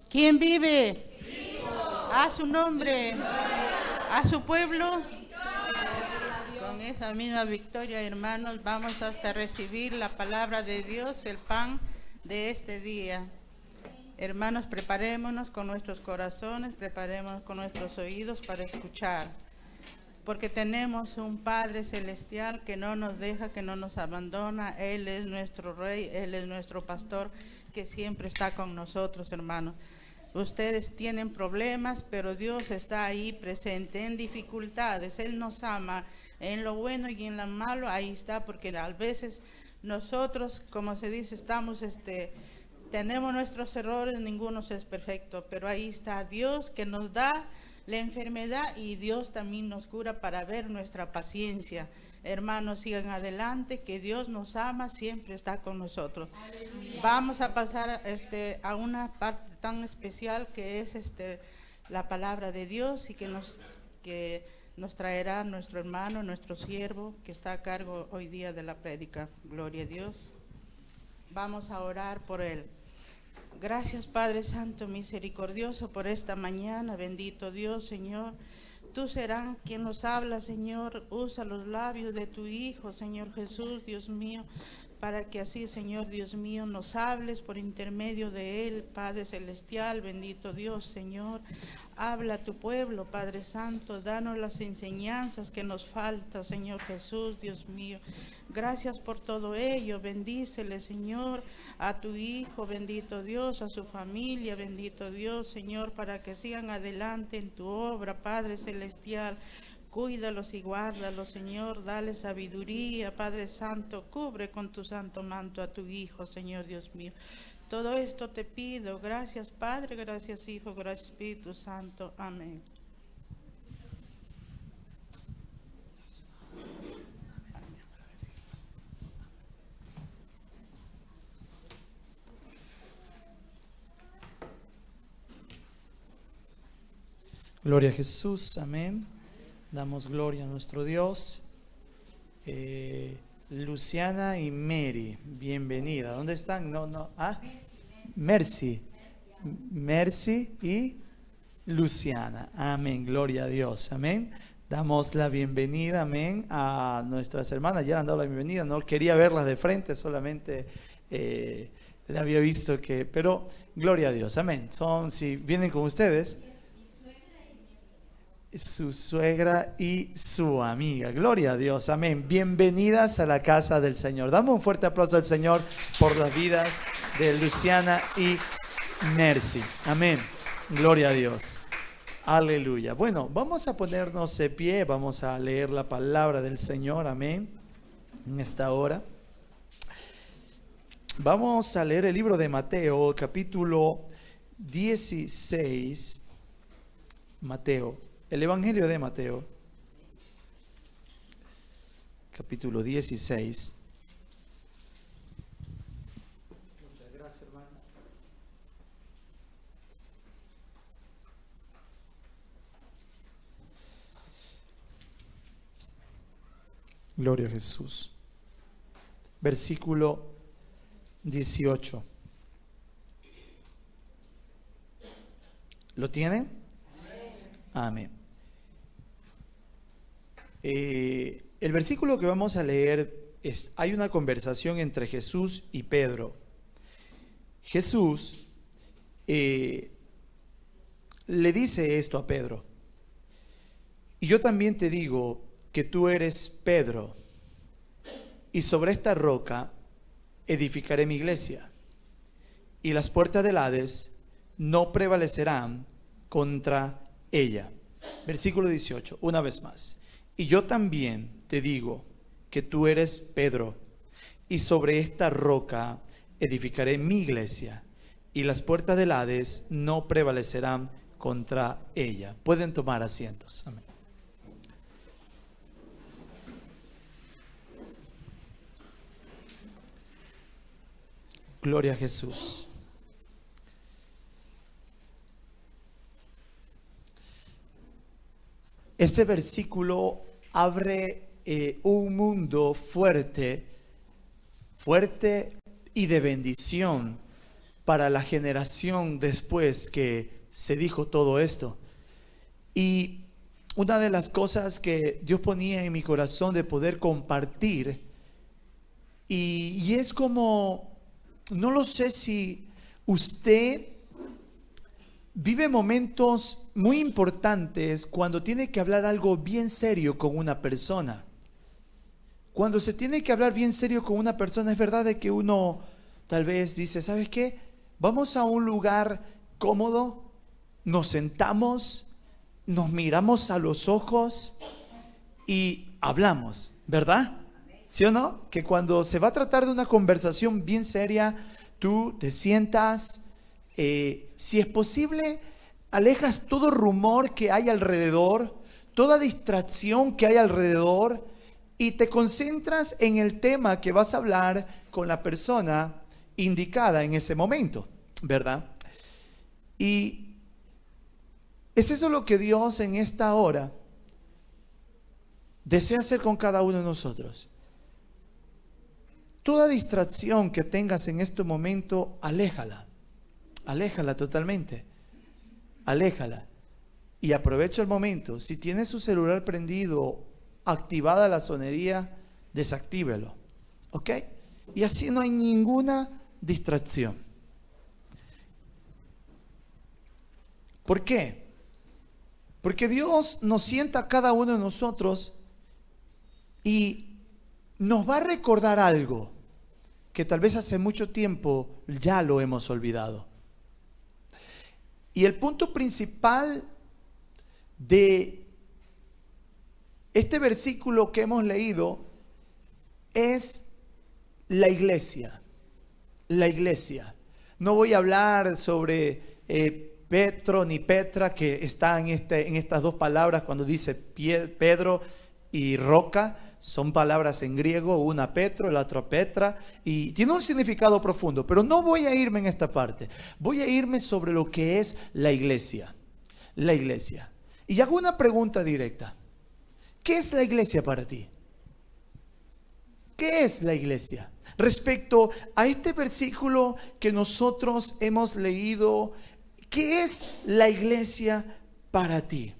¿Quién vive? Cristo. A su nombre. A su pueblo. Con esa misma victoria, hermanos, vamos hasta recibir la palabra de Dios, el pan de este día. Hermanos, preparémonos con nuestros corazones, preparémonos con nuestros oídos para escuchar. Porque tenemos un Padre Celestial que no nos deja, que no nos abandona. Él es nuestro Rey, Él es nuestro Pastor, que siempre está con nosotros, hermanos. Ustedes tienen problemas, pero Dios está ahí presente en dificultades. Él nos ama en lo bueno y en lo malo. Ahí está, porque a veces nosotros, como se dice, tenemos nuestros errores, ninguno es perfecto, pero ahí está Dios que nos da la enfermedad y Dios también nos cura para ver nuestra paciencia. Hermanos, sigan adelante, que Dios nos ama, siempre está con nosotros. Aleluya. Vamos a pasar a una parte tan especial que es la palabra de Dios y que nos traerá nuestro hermano, nuestro siervo, que está a cargo hoy día de la prédica. Gloria a Dios. Vamos a orar por él. Gracias, Padre Santo, misericordioso, por esta mañana. Bendito Dios, Señor. Tú serás quien nos habla, Señor. Usa los labios de tu Hijo, Señor Jesús, Dios mío, para que así, Señor Dios mío, nos hables por intermedio de Él, Padre Celestial. Bendito Dios, Señor. Habla a tu pueblo, Padre Santo. Danos las enseñanzas que nos faltan, Señor Jesús, Dios mío. Gracias por todo ello. Bendícele, Señor, a tu Hijo, bendito Dios, a su familia, bendito Dios, Señor, para que sigan adelante en tu obra, Padre Celestial. Cuídalos y guárdalos, Señor. Dale sabiduría, Padre Santo. Cubre con tu santo manto a tu Hijo, Señor Dios mío. Todo esto te pido. Gracias, Padre. Gracias, Hijo. Gracias, Espíritu Santo. Amén. Gloria a Jesús, amén. Damos gloria a nuestro Dios. Luciana y Mary, bienvenida. ¿Dónde están? Mercy y Luciana. Amén, gloria a Dios, amén. Damos la bienvenida, amén, a nuestras hermanas. Ya han dado la bienvenida, no quería verlas de frente, solamente la había visto pero gloria a Dios, amén. Si vienen con ustedes, su suegra y su amiga. Gloria a Dios, amén. Bienvenidas a la casa del Señor. Damos un fuerte aplauso al Señor por las vidas de Luciana y Mercy. Amén. Gloria a Dios. Aleluya. Bueno, vamos a ponernos de pie, vamos a leer la palabra del Señor. Amén. En esta hora vamos a leer el libro de Mateo, capítulo 16. Mateo. El Evangelio de Mateo, capítulo 16. Muchas gracias, hermano. Gloria a Jesús. Versículo 18. ¿Lo tienen? Amén. El versículo que vamos a leer hay una conversación entre Jesús y Pedro. Jesús le dice esto a Pedro: y yo también te digo que tú eres Pedro, y sobre esta roca edificaré mi iglesia, y las puertas del Hades no prevalecerán contra ella. Versículo 18, una vez más. Y yo también te digo que tú eres Pedro, y sobre esta roca edificaré mi iglesia, y las puertas del Hades no prevalecerán contra ella. Pueden tomar asientos. Amén. Gloria a Jesús. Este versículo abre un mundo fuerte y de bendición para la generación después que se dijo todo esto. Y una de las cosas que Dios ponía en mi corazón de poder compartir, y es como, no lo sé si usted vive momentos muy importantes cuando tiene que hablar algo bien serio con una persona. Cuando se tiene que hablar bien serio con una persona, es verdad de que uno tal vez dice, ¿sabes qué? Vamos a un lugar cómodo, nos sentamos, nos miramos a los ojos y hablamos, ¿verdad? ¿Sí o no? Que cuando se va a tratar de una conversación bien seria, tú te sientas, si es posible, alejas todo rumor que hay alrededor, toda distracción que hay alrededor, y te concentras en el tema que vas a hablar con la persona indicada en ese momento, ¿verdad? Y es eso lo que Dios en esta hora desea hacer con cada uno de nosotros. Toda distracción que tengas en este momento, aléjala. Aléjala totalmente. Aléjala. Y aprovecha el momento. Si tienes su celular prendido, activada la sonería, desactívelo. ¿Ok? Y así no hay ninguna distracción. ¿Por qué? Porque Dios nos sienta a cada uno de nosotros y nos va a recordar algo que tal vez hace mucho tiempo ya lo hemos olvidado. Y el punto principal de este versículo que hemos leído es la iglesia. La iglesia. No voy a hablar sobre Petro ni Petra, que está en estas dos palabras cuando dice Pedro y roca. Son palabras en griego, una Petro, la otra Petra, y tiene un significado profundo, pero no voy a irme en esta parte. Voy a irme sobre lo que es la iglesia. La iglesia. Y hago una pregunta directa. ¿Qué es la iglesia para ti? ¿Qué es la iglesia? Respecto a este versículo que nosotros hemos leído, ¿qué es la iglesia para ti?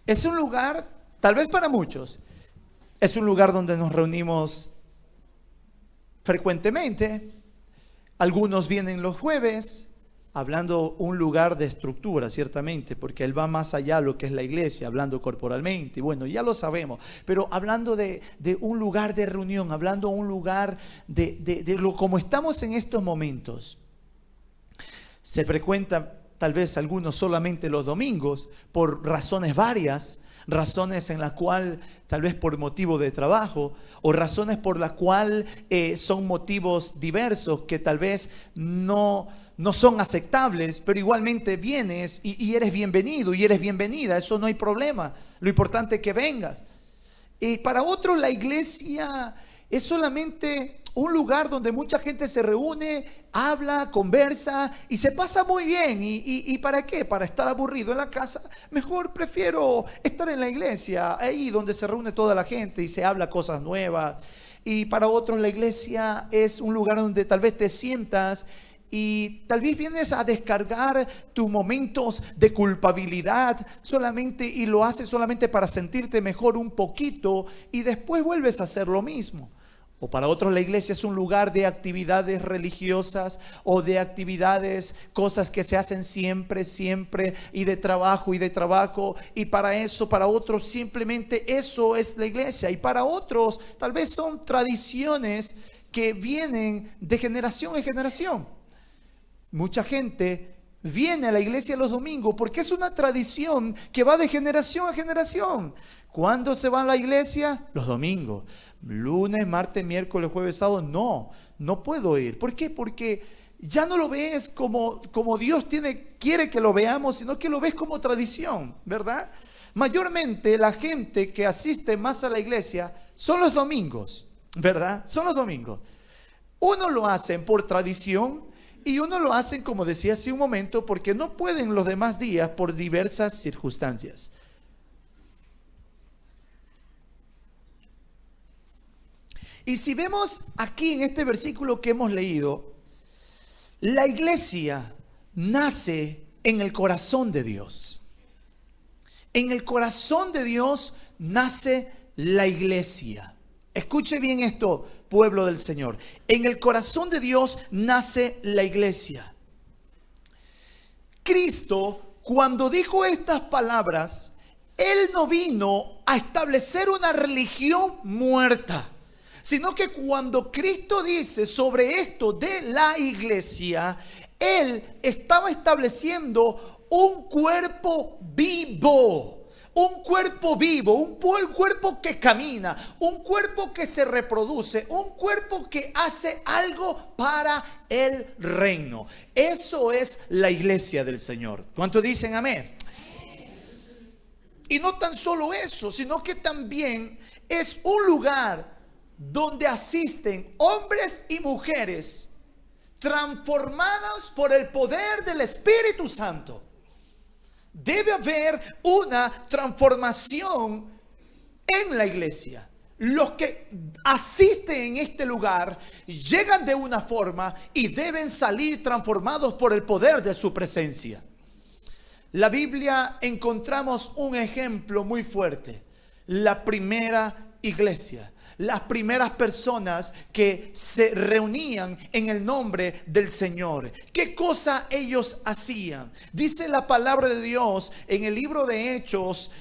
Es un lugar, tal vez para muchos, es un lugar donde nos reunimos frecuentemente. Algunos vienen los jueves, hablando un lugar de estructura, ciertamente, porque él va más allá de lo que es la iglesia, hablando corporalmente, y bueno, ya lo sabemos, pero hablando de un lugar de reunión, hablando de un lugar de lo como estamos en estos momentos. Se frecuenta tal vez algunos solamente los domingos, por razones varias, razones en las cuales tal vez por motivo de trabajo, o razones por las cuales son motivos diversos que tal vez no son aceptables, pero igualmente vienes y eres bienvenido y eres bienvenida, eso no hay problema, lo importante es que vengas. Y para otros la iglesia es solamente un lugar donde mucha gente se reúne, habla, conversa y se pasa muy bien. ¿Y para qué? Para estar aburrido en la casa. Mejor prefiero estar en la iglesia, ahí donde se reúne toda la gente y se habla cosas nuevas. Y para otros la iglesia es un lugar donde tal vez te sientas y tal vez vienes a descargar tus momentos de culpabilidad solamente, y lo haces solamente para sentirte mejor un poquito y después vuelves a hacer lo mismo. O para otros la iglesia es un lugar de actividades religiosas o de actividades, cosas que se hacen siempre, y de trabajo. Y para eso, para otros simplemente eso es la iglesia. Y para otros tal vez son tradiciones que vienen de generación en generación. Mucha gente viene a la iglesia los domingos porque es una tradición que va de generación a generación. ¿Cuándo se va a la iglesia? Los domingos. Lunes, martes, miércoles, jueves, sábado. No puedo ir. ¿Por qué? Porque ya no lo ves como Dios quiere que lo veamos, sino que lo ves como tradición, ¿verdad? Mayormente la gente que asiste más a la iglesia son los domingos, ¿verdad? Son los domingos. Uno lo hacen por tradición y uno lo hacen, como decía hace un momento, porque no pueden los demás días por diversas circunstancias. Y si vemos aquí en este versículo que hemos leído, la iglesia nace en el corazón de Dios. En el corazón de Dios nace la iglesia. Escuche bien esto, pueblo del Señor. En el corazón de Dios nace la iglesia. Cristo, cuando dijo estas palabras, Él no vino a establecer una religión muerta, sino que cuando Cristo dice sobre esto de la iglesia, Él estaba estableciendo un cuerpo vivo. Un cuerpo vivo, un cuerpo que camina, un cuerpo que se reproduce, un cuerpo que hace algo para el reino. Eso es la iglesia del Señor. ¿Cuántos dicen amén? Y no tan solo eso, sino que también es un lugar donde asisten hombres y mujeres transformados por el poder del Espíritu Santo. Debe haber una transformación en la iglesia. Los que asisten en este lugar llegan de una forma y deben salir transformados por el poder de su presencia. La Biblia encontramos un ejemplo muy fuerte. La primera iglesia. Las primeras personas que se reunían en el nombre del Señor. ¿Qué cosa ellos hacían? Dice la palabra de Dios en el libro de Hechos.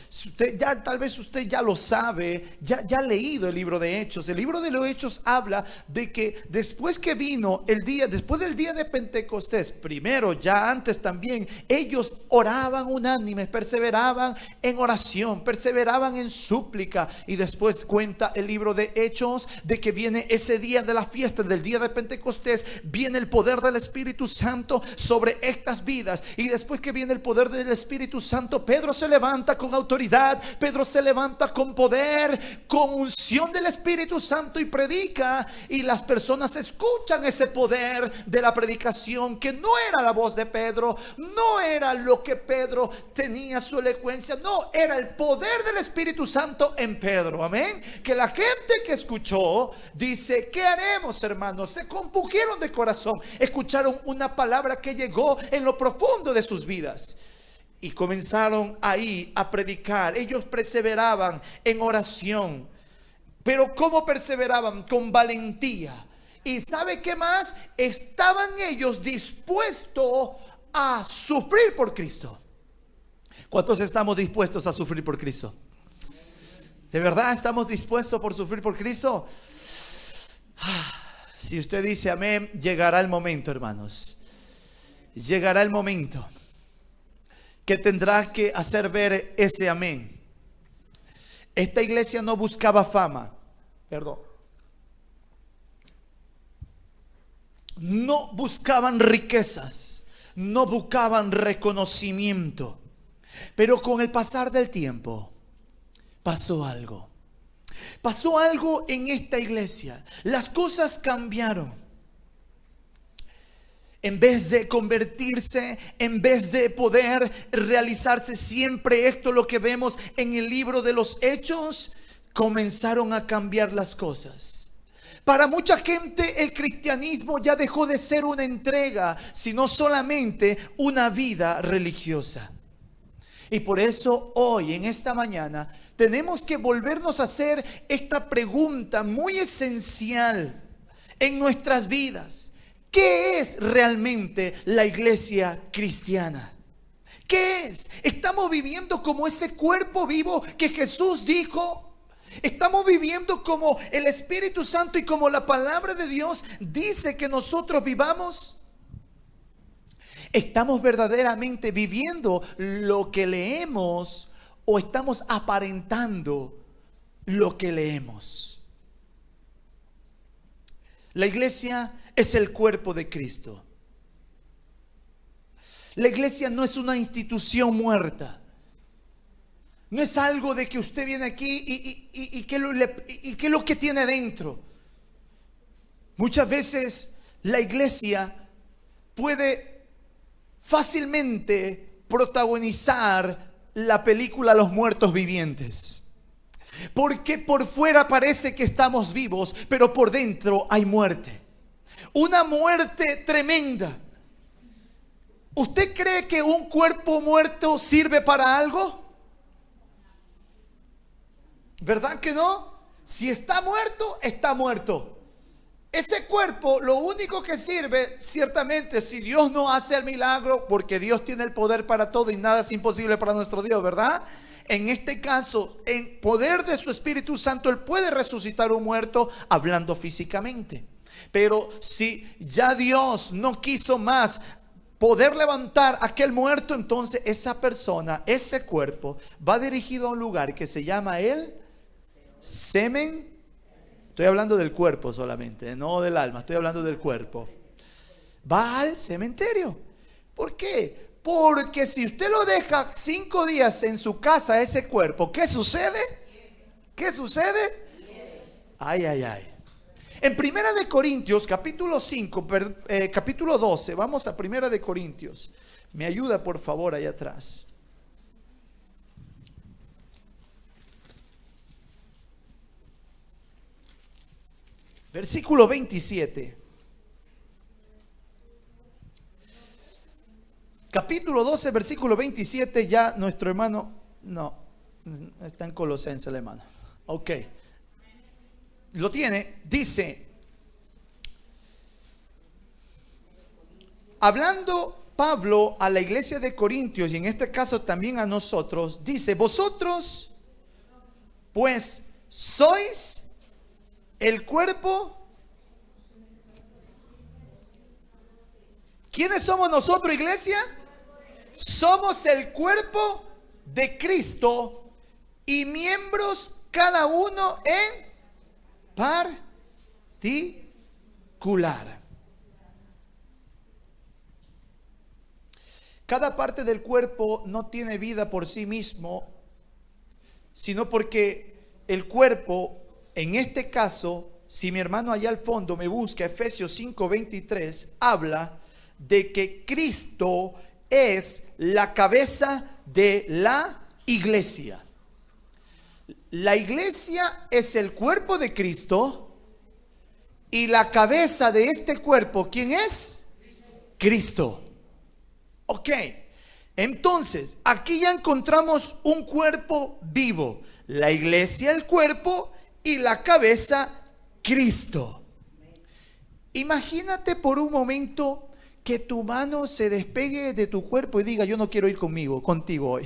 Tal vez usted ya lo sabe, ya ha leído el libro de Hechos. El libro de los Hechos habla de que después que vino después del día de Pentecostés, primero, ya antes también, ellos oraban unánimes, perseveraban en oración, perseveraban en súplica. Y después cuenta el libro de Hechos de que viene ese día de la fiesta, del día de Pentecostés, viene el poder del Espíritu Santo sobre estas vidas. Y después que viene el poder del Espíritu Santo, Pedro se levanta con autoridad, Pedro se levanta con poder, con unción del Espíritu Santo y predica, y las personas escuchan ese poder de la predicación, que no era la voz de Pedro, no era lo que Pedro tenía su elocuencia, no, era el poder del Espíritu Santo en Pedro. Amén. Que la gente que escuchó dice: ¿qué haremos, hermanos? Se compungieron de corazón, escucharon una palabra que llegó en lo profundo de sus vidas y comenzaron ahí a predicar. Ellos perseveraban en oración. Pero ¿cómo perseveraban? Con valentía. ¿Y sabe qué más? Estaban ellos dispuestos a sufrir por Cristo. ¿Cuántos estamos dispuestos a sufrir por Cristo? ¿De verdad estamos dispuestos por sufrir por Cristo? Si usted dice amén, llegará el momento, hermanos. Llegará el momento que tendrá que hacer ver ese amén. Esta iglesia no buscaba fama. No buscaban riquezas. No buscaban reconocimiento. Pero con el pasar del tiempo pasó algo. Pasó algo en esta iglesia. Las cosas cambiaron. En vez de convertirse, en vez de poder realizarse siempre esto, lo que vemos en el libro de los Hechos, comenzaron a cambiar las cosas. Para mucha gente el cristianismo ya dejó de ser una entrega, sino solamente una vida religiosa. Y por eso hoy, en esta mañana, tenemos que volvernos a hacer esta pregunta muy esencial en nuestras vidas. ¿Qué es realmente la iglesia cristiana? ¿Qué es? ¿Estamos viviendo como ese cuerpo vivo que Jesús dijo? ¿Estamos viviendo como el Espíritu Santo y como la palabra de Dios dice que nosotros vivamos? ¿Estamos verdaderamente viviendo lo que leemos o estamos aparentando lo que leemos? La iglesia es el cuerpo de Cristo. La iglesia no es una institución muerta. No es algo de que usted viene aquí y qué es lo que tiene dentro. Muchas veces la iglesia puede fácilmente protagonizar la película Los Muertos Vivientes. Porque por fuera parece que estamos vivos, pero por dentro hay muerte. Una muerte tremenda. ¿Usted cree que un cuerpo muerto sirve para algo? ¿Verdad que no? Si está muerto, está muerto. Ese cuerpo lo único que sirve, ciertamente, si Dios no hace el milagro, porque Dios tiene el poder para todo y nada es imposible para nuestro Dios, ¿verdad? En este caso, en poder de su Espíritu Santo, Él puede resucitar un muerto hablando físicamente. Pero si ya Dios no quiso más poder levantar aquel muerto, entonces esa persona, ese cuerpo, va dirigido a un lugar que se llama el semen. Estoy hablando del cuerpo solamente, no del alma, estoy hablando del cuerpo. Va al cementerio. ¿Por qué? Porque si usted lo deja 5 días en su casa, ese cuerpo, ¿qué sucede? ¿Qué sucede? Ay, ay, ay. En Primera de Corintios, capítulo 5, capítulo 12, vamos a Primera de Corintios. Me ayuda por favor allá atrás. Versículo 27. Capítulo 12, versículo 27, ya nuestro hermano, no, está en Colosenses el hermano. Ok. Lo tiene, dice, hablando Pablo a la iglesia de Corintios y en este caso también a nosotros, dice, vosotros pues sois el cuerpo. ¿Quiénes somos nosotros, iglesia? Somos el cuerpo de Cristo y miembros cada uno en particular. Cada parte del cuerpo no tiene vida por sí mismo, sino porque el cuerpo, en este caso, si mi hermano allá al fondo me busca, Efesios 5:23, habla de que Cristo es la cabeza de la iglesia. La iglesia es el cuerpo de Cristo y la cabeza de este cuerpo, ¿quién es? Cristo. Ok, entonces aquí ya encontramos un cuerpo vivo. La iglesia, el cuerpo, y la cabeza, Cristo. Imagínate por un momento que tu mano se despegue de tu cuerpo y diga, yo no quiero ir contigo hoy.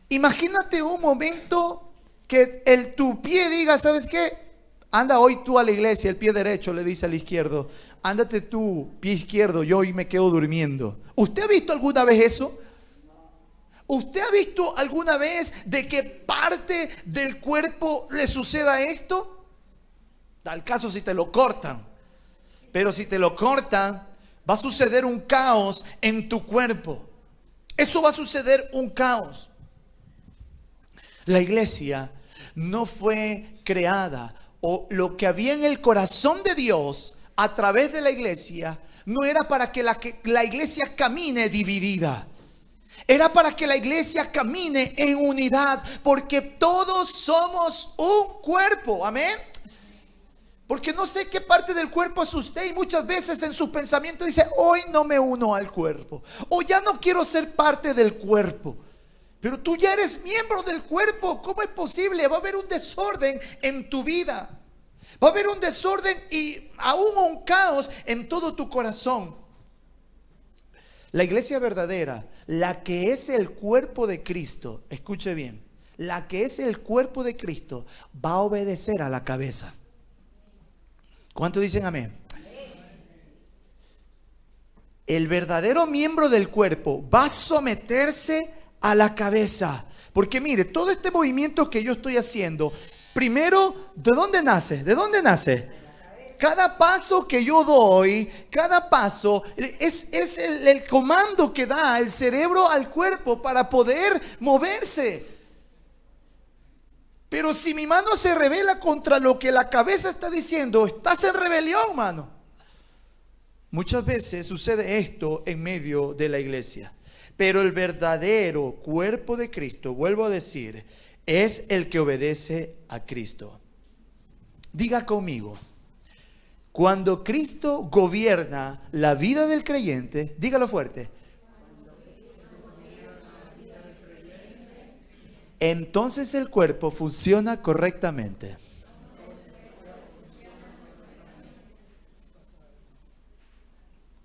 Imagínate un momento que tu pie diga, ¿sabes qué? Anda hoy tú a la iglesia, el pie derecho le dice al izquierdo, ándate tú, pie izquierdo, yo hoy me quedo durmiendo. ¿Usted ha visto alguna vez eso? ¿Usted ha visto alguna vez de que parte del cuerpo le suceda esto? Tal caso si te lo cortan. Pero si te lo cortan, va a suceder un caos en tu cuerpo. Eso va a suceder un caos. La iglesia no fue creada, o lo que había en el corazón de Dios a través de la iglesia, no era para que la iglesia camine dividida. Era para que la iglesia camine en unidad, porque todos somos un cuerpo. Amén. Porque no sé qué parte del cuerpo es usted y muchas veces en sus pensamientos dice, hoy no me uno al cuerpo, o ya no quiero ser parte del cuerpo. Pero tú ya eres miembro del cuerpo. ¿Cómo es posible? Va a haber un desorden en tu vida. Va a haber un desorden y aún un caos en todo tu corazón. La iglesia verdadera, la que es el cuerpo de Cristo, escuche bien, la que es el cuerpo de Cristo va a obedecer a la cabeza. ¿Cuántos dicen amén? El verdadero miembro del cuerpo va a someterse a la cabeza. Porque mire, todo este movimiento que yo estoy haciendo, primero, ¿de dónde nace? ¿De dónde nace? Cada paso que yo doy, cada paso es el comando que da el cerebro al cuerpo para poder moverse. Pero si mi mano se revela contra lo que la cabeza está diciendo, estás en rebelión, mano. Muchas veces sucede esto en medio de la iglesia. Pero el verdadero cuerpo de Cristo, vuelvo a decir, es el que obedece a Cristo. Diga conmigo, cuando Cristo gobierna la vida del creyente, dígalo fuerte, entonces el cuerpo funciona correctamente.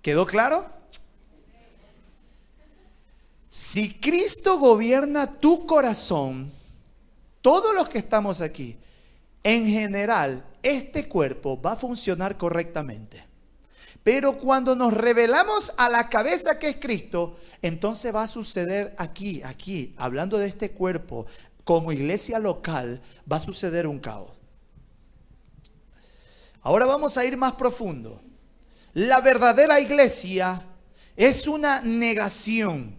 ¿Quedó claro? Si Cristo gobierna tu corazón, todos los que estamos aquí, en general, este cuerpo va a funcionar correctamente. Pero cuando nos revelamos a la cabeza que es Cristo, entonces va a suceder aquí, hablando de este cuerpo, como iglesia local, va a suceder un caos. Ahora vamos a ir más profundo. La verdadera iglesia es una negación.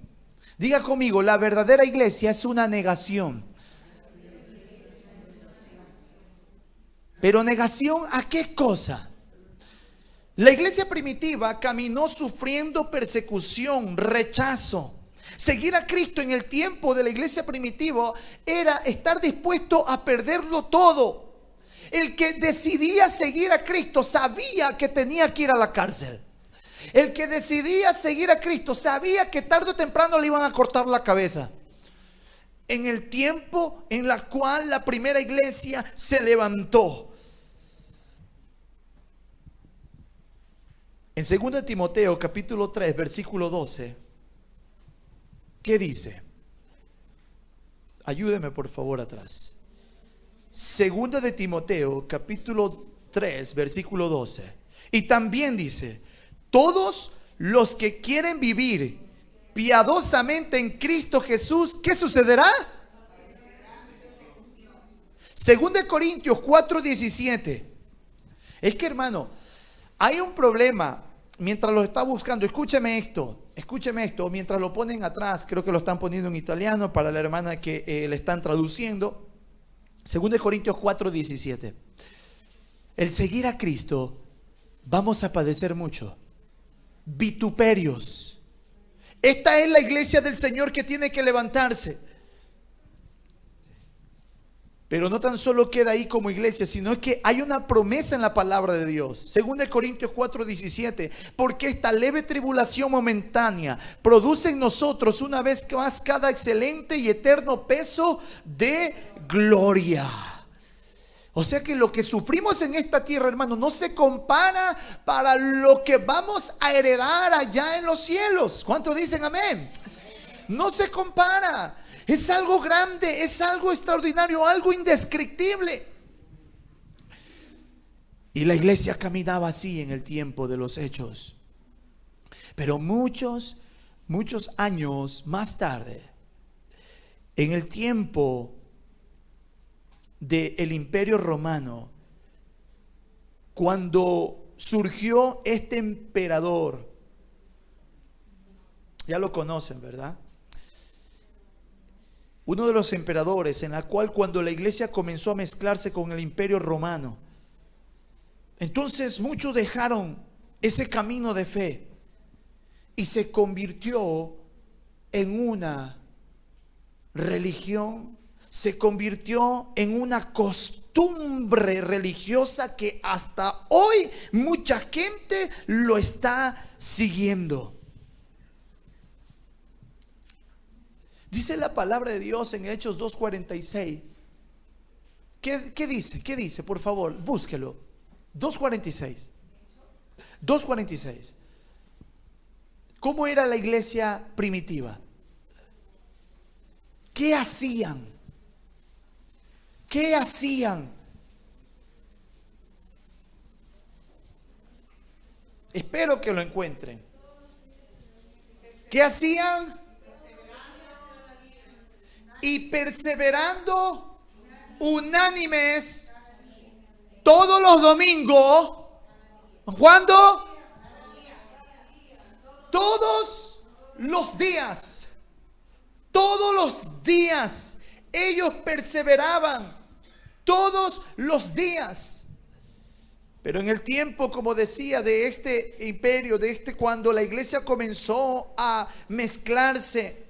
Diga conmigo, la verdadera iglesia es una negación. Pero negación ¿a qué cosa? La iglesia primitiva caminó sufriendo persecución, rechazo. Seguir a Cristo en el tiempo de la iglesia primitiva era estar dispuesto a perderlo todo. El que decidía seguir a Cristo sabía que tenía que ir a la cárcel. El que decidía seguir a Cristo sabía que tarde o temprano le iban a cortar la cabeza. En el tiempo en la cual la primera iglesia se levantó. En 2 Timoteo capítulo 3 versículo 12, ¿qué dice? Ayúdeme por favor atrás. 2 de Timoteo capítulo 3 versículo 12. Y también dice, todos los que quieren vivir piadosamente en Cristo Jesús, ¿qué sucederá? 2 de Corintios 4:17. Es que hermano, hay un problema. Mientras lo está buscando, escúcheme esto, mientras lo ponen atrás, creo que lo están poniendo en italiano para la hermana que le están traduciendo. 2 de Corintios 4:17. El seguir a Cristo, vamos a padecer mucho. Vituperios. Esta es la iglesia del Señor que tiene que levantarse. Pero no tan solo queda ahí como iglesia, sino que hay una promesa en la palabra de Dios. 2 Corintios 4:17. Porque esta leve tribulación momentánea produce en nosotros una vez más cada excelente y eterno peso de gloria. O sea que lo que sufrimos en esta tierra, hermano, no se compara para lo que vamos a heredar allá en los cielos. ¿Cuántos dicen amén? No se compara. Es algo grande, es algo extraordinario, algo indescriptible. Y la iglesia caminaba así en el tiempo de los hechos. Pero muchos años más tarde, en el tiempo del Imperio Romano, cuando surgió este emperador, ya lo conocen, ¿verdad? Uno de los emperadores en la cual cuando la iglesia comenzó a mezclarse con el Imperio Romano, entonces muchos dejaron ese camino de fe y se convirtió en una religión, se convirtió en una costumbre religiosa que hasta hoy mucha gente lo está siguiendo. Dice la palabra de Dios en Hechos 2:46. ¿Qué dice? ¿Qué dice? Por favor, búsquelo. 2:46. 2:46. ¿Cómo era la iglesia primitiva? ¿Qué hacían? ¿Qué hacían? Espero que lo encuentren. ¿Qué hacían? Y perseverando unánimes todos los domingos. ¿Cuándo? Todos los días. Todos los días. Ellos perseveraban todos los días. Pero en el tiempo, como decía, de este imperio, cuando la iglesia comenzó a mezclarse,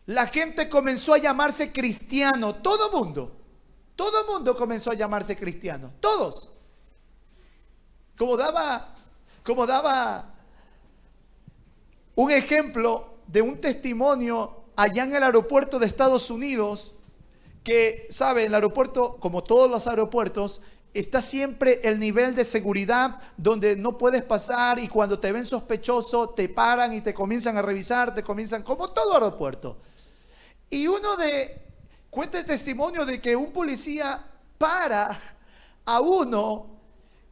la gente comenzó a llamarse cristiano. Todo mundo comenzó a llamarse cristiano. Todos. Como daba un ejemplo de un testimonio allá en el aeropuerto de Estados Unidos, que, ¿sabe? El aeropuerto, como todos los aeropuertos, está siempre el nivel de seguridad donde no puedes pasar, y cuando te ven sospechoso te paran y te comienzan a revisar, como todo aeropuerto. Y cuenta el testimonio de que un policía para a uno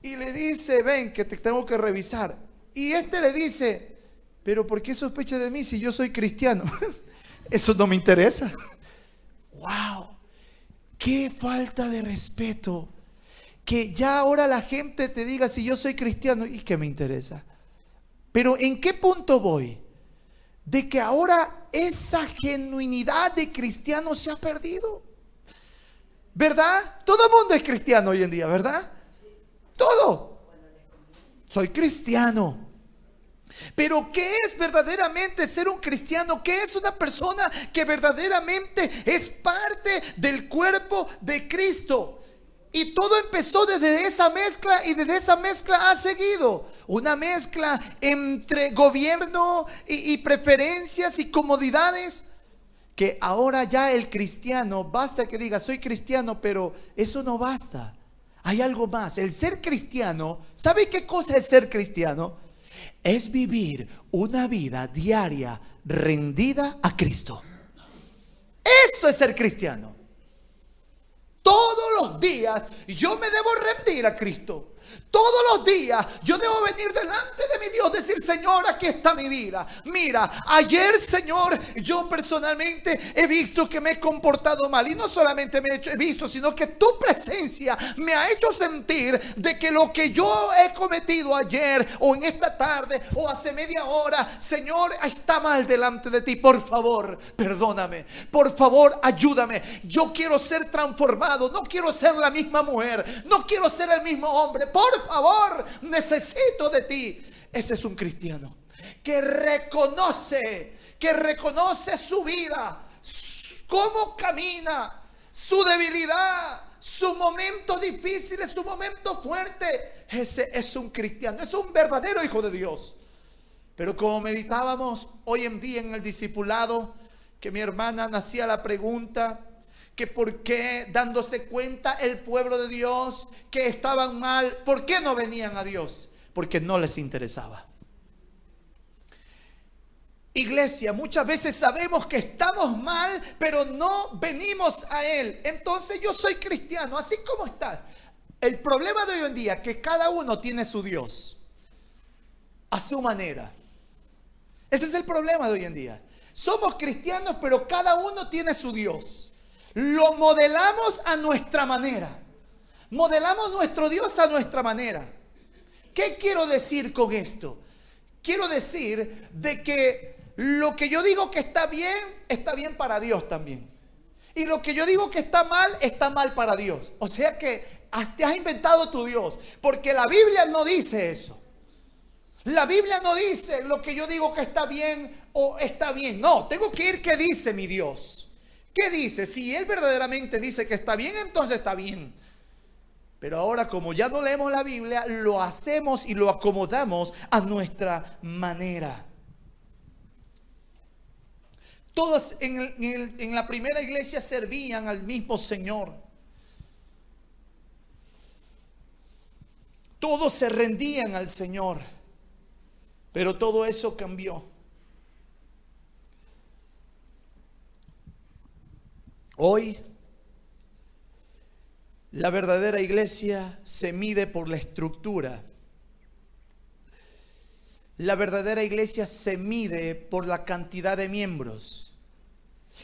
y le dice: ven, que te tengo que revisar. Y este le dice: pero ¿por qué sospecha de mí si yo soy cristiano? Eso no me interesa. ¡Wow! ¡Qué falta de respeto! Que ya ahora la gente te diga si yo soy cristiano. ¿Y qué me interesa? Pero ¿en qué punto voy? De que ahora esa genuinidad de cristiano se ha perdido. ¿Verdad? Todo el mundo es cristiano hoy en día, ¿verdad? Todo. Soy cristiano. Pero ¿qué es verdaderamente ser un cristiano? ¿Qué es una persona que verdaderamente es parte del cuerpo de Cristo? Y todo empezó desde esa mezcla, y desde esa mezcla ha seguido una mezcla entre gobierno y preferencias y comodidades, que ahora ya el cristiano, basta que diga soy cristiano, pero eso no basta. Hay algo más. El ser cristiano, ¿sabe qué cosa es ser cristiano? Es vivir una vida diaria rendida a Cristo. Eso es ser cristiano. Todos los días yo me debo rendir a Cristo. Todos los días yo debo venir delante de mi Dios, decir: Señor, aquí está mi vida. Mira, ayer, Señor, yo personalmente he visto que me he comportado mal. Y no solamente he visto, sino que tu presencia me ha hecho sentir de que lo que yo he cometido ayer, o en esta tarde, o hace media hora, Señor, está mal delante de ti. Por favor, perdóname. Por favor, ayúdame. Yo quiero ser transformado. No quiero ser la misma mujer. No quiero ser el mismo hombre. Por favor, necesito de ti. Ese es un cristiano que reconoce su vida, cómo camina, su debilidad, su momento difícil, su momento fuerte. Ese es un cristiano, es un verdadero hijo de Dios. Pero como meditábamos hoy en día en el discipulado, que mi hermana hacía la pregunta, que por qué, dándose cuenta el pueblo de Dios que estaban mal, ¿por qué no venían a Dios? Porque no les interesaba. Iglesia, muchas veces sabemos que estamos mal, pero no venimos a Él. Entonces yo soy cristiano, así como estás. El problema de hoy en día es que cada uno tiene su Dios a su manera. Ese es el problema de hoy en día. Somos cristianos, pero cada uno tiene su Dios. Lo modelamos a nuestra manera. Modelamos nuestro Dios a nuestra manera. ¿Qué quiero decir con esto? Quiero decir de que lo que yo digo que está bien para Dios también. Y lo que yo digo que está mal para Dios. O sea que te has inventado tu Dios. Porque la Biblia no dice eso. La Biblia no dice lo que yo digo que está bien o está bien. No, tengo que ir qué dice mi Dios. ¿Qué dice? Si Él verdaderamente dice que está bien, entonces está bien. Pero ahora, como ya no leemos la Biblia, lo hacemos y lo acomodamos a nuestra manera. Todos en la primera iglesia servían al mismo Señor. Todos se rendían al Señor. Pero todo eso cambió. Hoy, la verdadera iglesia se mide por la estructura. La verdadera iglesia se mide por la cantidad de miembros.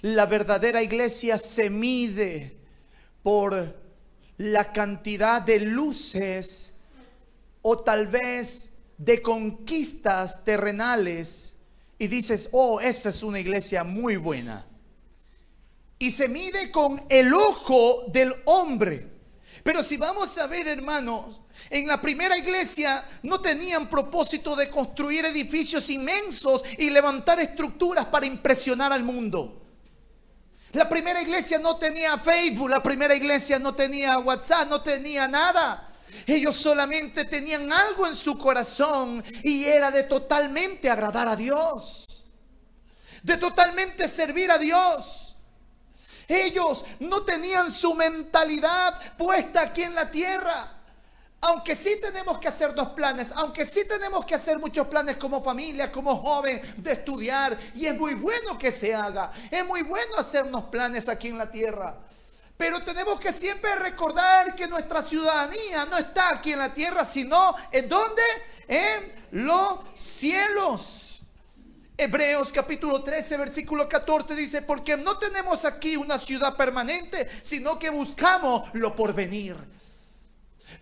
La verdadera iglesia se mide por la cantidad de luces o tal vez de conquistas terrenales. Y dices: oh, esa es una iglesia muy buena. Y se mide con el ojo del hombre. Pero si vamos a ver, hermanos, en la primera iglesia no tenían propósito de construir edificios inmensos y levantar estructuras para impresionar al mundo. La primera iglesia no tenía Facebook, la primera iglesia no tenía WhatsApp, no tenía nada. Ellos solamente tenían algo en su corazón y era de totalmente agradar a Dios, de totalmente servir a Dios. Ellos no tenían su mentalidad puesta aquí en la tierra. Aunque sí tenemos que hacernos planes, aunque sí tenemos que hacer muchos planes como familia, como joven, de estudiar, y es muy bueno que se haga, es muy bueno hacernos planes aquí en la tierra, pero tenemos que siempre recordar que nuestra ciudadanía no está aquí en la tierra, sino ¿en dónde? En los cielos. Hebreos capítulo 13 versículo 14 dice: porque no tenemos aquí una ciudad permanente, sino que buscamos lo porvenir.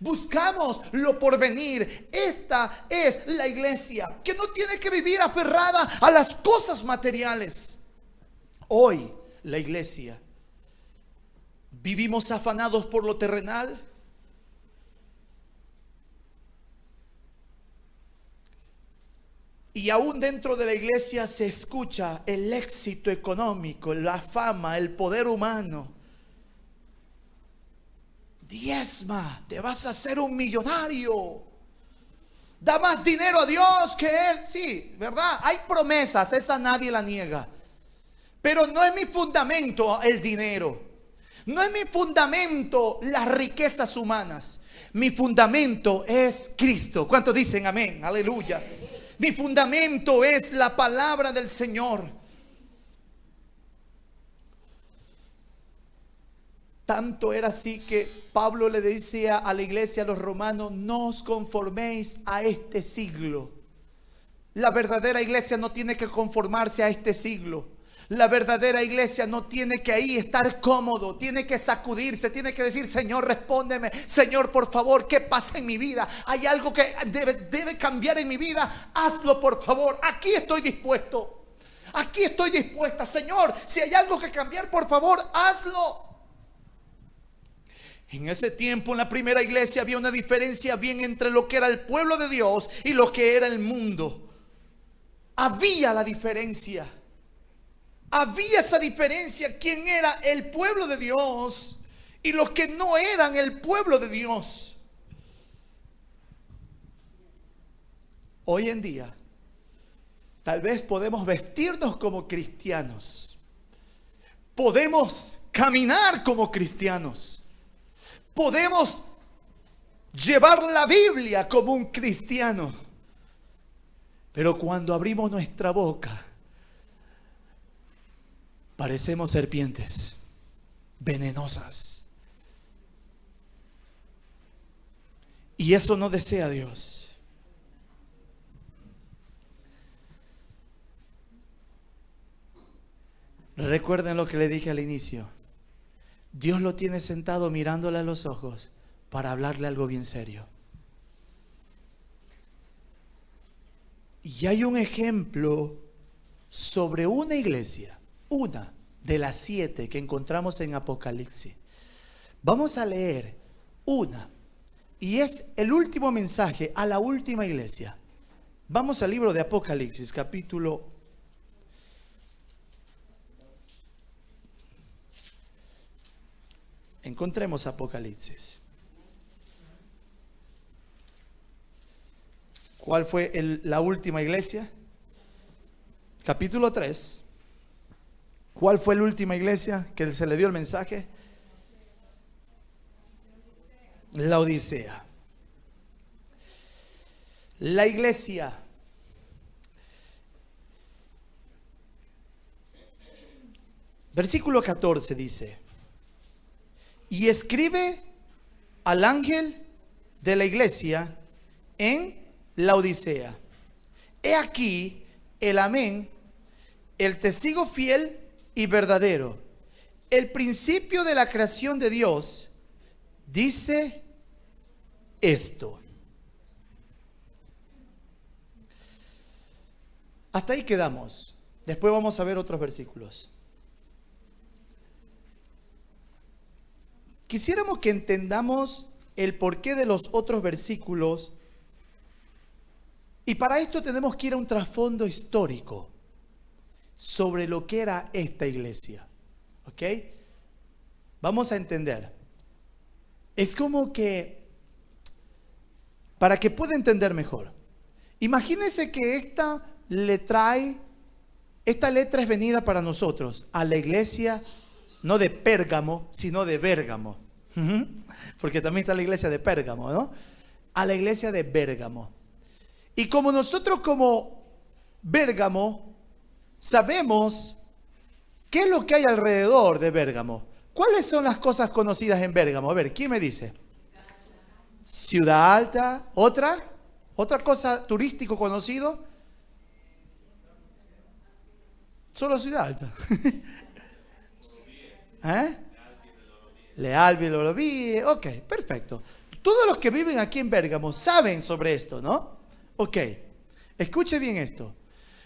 Buscamos lo porvenir. Esta es la iglesia que no tiene que vivir aferrada a las cosas materiales. Hoy la iglesia vivimos afanados por lo terrenal. Y aún dentro de la iglesia se escucha el éxito económico, la fama, el poder humano. Diezma, te vas a hacer un millonario. Da más dinero a Dios que Él. Sí, ¿verdad? Hay promesas, esa nadie la niega. Pero no es mi fundamento el dinero. No es mi fundamento las riquezas humanas. Mi fundamento es Cristo. ¿Cuántos dicen amén? Aleluya. Mi fundamento es la palabra del Señor. Tanto era así que Pablo le decía a la iglesia, a los romanos: no os conforméis a este siglo. La verdadera iglesia no tiene que conformarse a este siglo. La verdadera iglesia no tiene que ahí estar cómodo, tiene que sacudirse, tiene que decir: Señor, respóndeme, Señor, por favor, ¿qué pasa en mi vida? Hay algo que debe cambiar en mi vida, hazlo por favor, aquí estoy dispuesto, aquí estoy dispuesta, Señor, si hay algo que cambiar, por favor, hazlo. En ese tiempo, en la primera iglesia, había una diferencia bien entre lo que era el pueblo de Dios y lo que era el mundo. Había la diferencia. Había esa diferencia, quién era el pueblo de Dios y los que no eran el pueblo de Dios. Hoy en día, tal vez podemos vestirnos como cristianos, podemos caminar como cristianos, podemos llevar la Biblia como un cristiano, pero cuando abrimos nuestra boca, parecemos serpientes venenosas. Y eso no desea Dios. Recuerden lo que le dije al inicio. Dios lo tiene sentado mirándole a los ojos para hablarle algo bien serio. Y hay un ejemplo sobre una iglesia, una de las 7 que encontramos en Apocalipsis. Vamos a leer una, y es el último mensaje a la última iglesia. Vamos al libro de Apocalipsis, capítulo 1. Encontremos Apocalipsis. ¿Cuál fue la última iglesia? Capítulo 3. ¿Cuál fue la última iglesia que se le dio el mensaje? La Odisea. La iglesia. Versículo 14 dice: y escribe al ángel de la iglesia en la Odisea: he aquí el amén, el testigo fiel y verdadero, el principio de la creación de Dios, dice esto. Hasta ahí quedamos. Después vamos a ver otros versículos. Quisiéramos que entendamos el porqué de los otros versículos, y para esto tenemos que ir a un trasfondo histórico sobre lo que era esta iglesia. ¿Ok? Vamos a entender. Es como que, para que pueda entender mejor, imagínense que esta letra es venida para nosotros a la iglesia, no de Pérgamo, sino de Bérgamo. Porque también está la iglesia de Pérgamo, ¿no? A la iglesia de Bérgamo. Y como nosotros como Bérgamo sabemos qué es lo que hay alrededor de Bérgamo. ¿Cuáles son las cosas conocidas en Bérgamo? A ver, ¿quién me dice? Ciudad Alta. ¿Otra cosa turístico conocido? Solo Ciudad Alta. Lealbi, Lorovie. Ok, perfecto. Todos los que viven aquí en Bérgamo saben sobre esto, ¿no? Ok, escuche bien esto.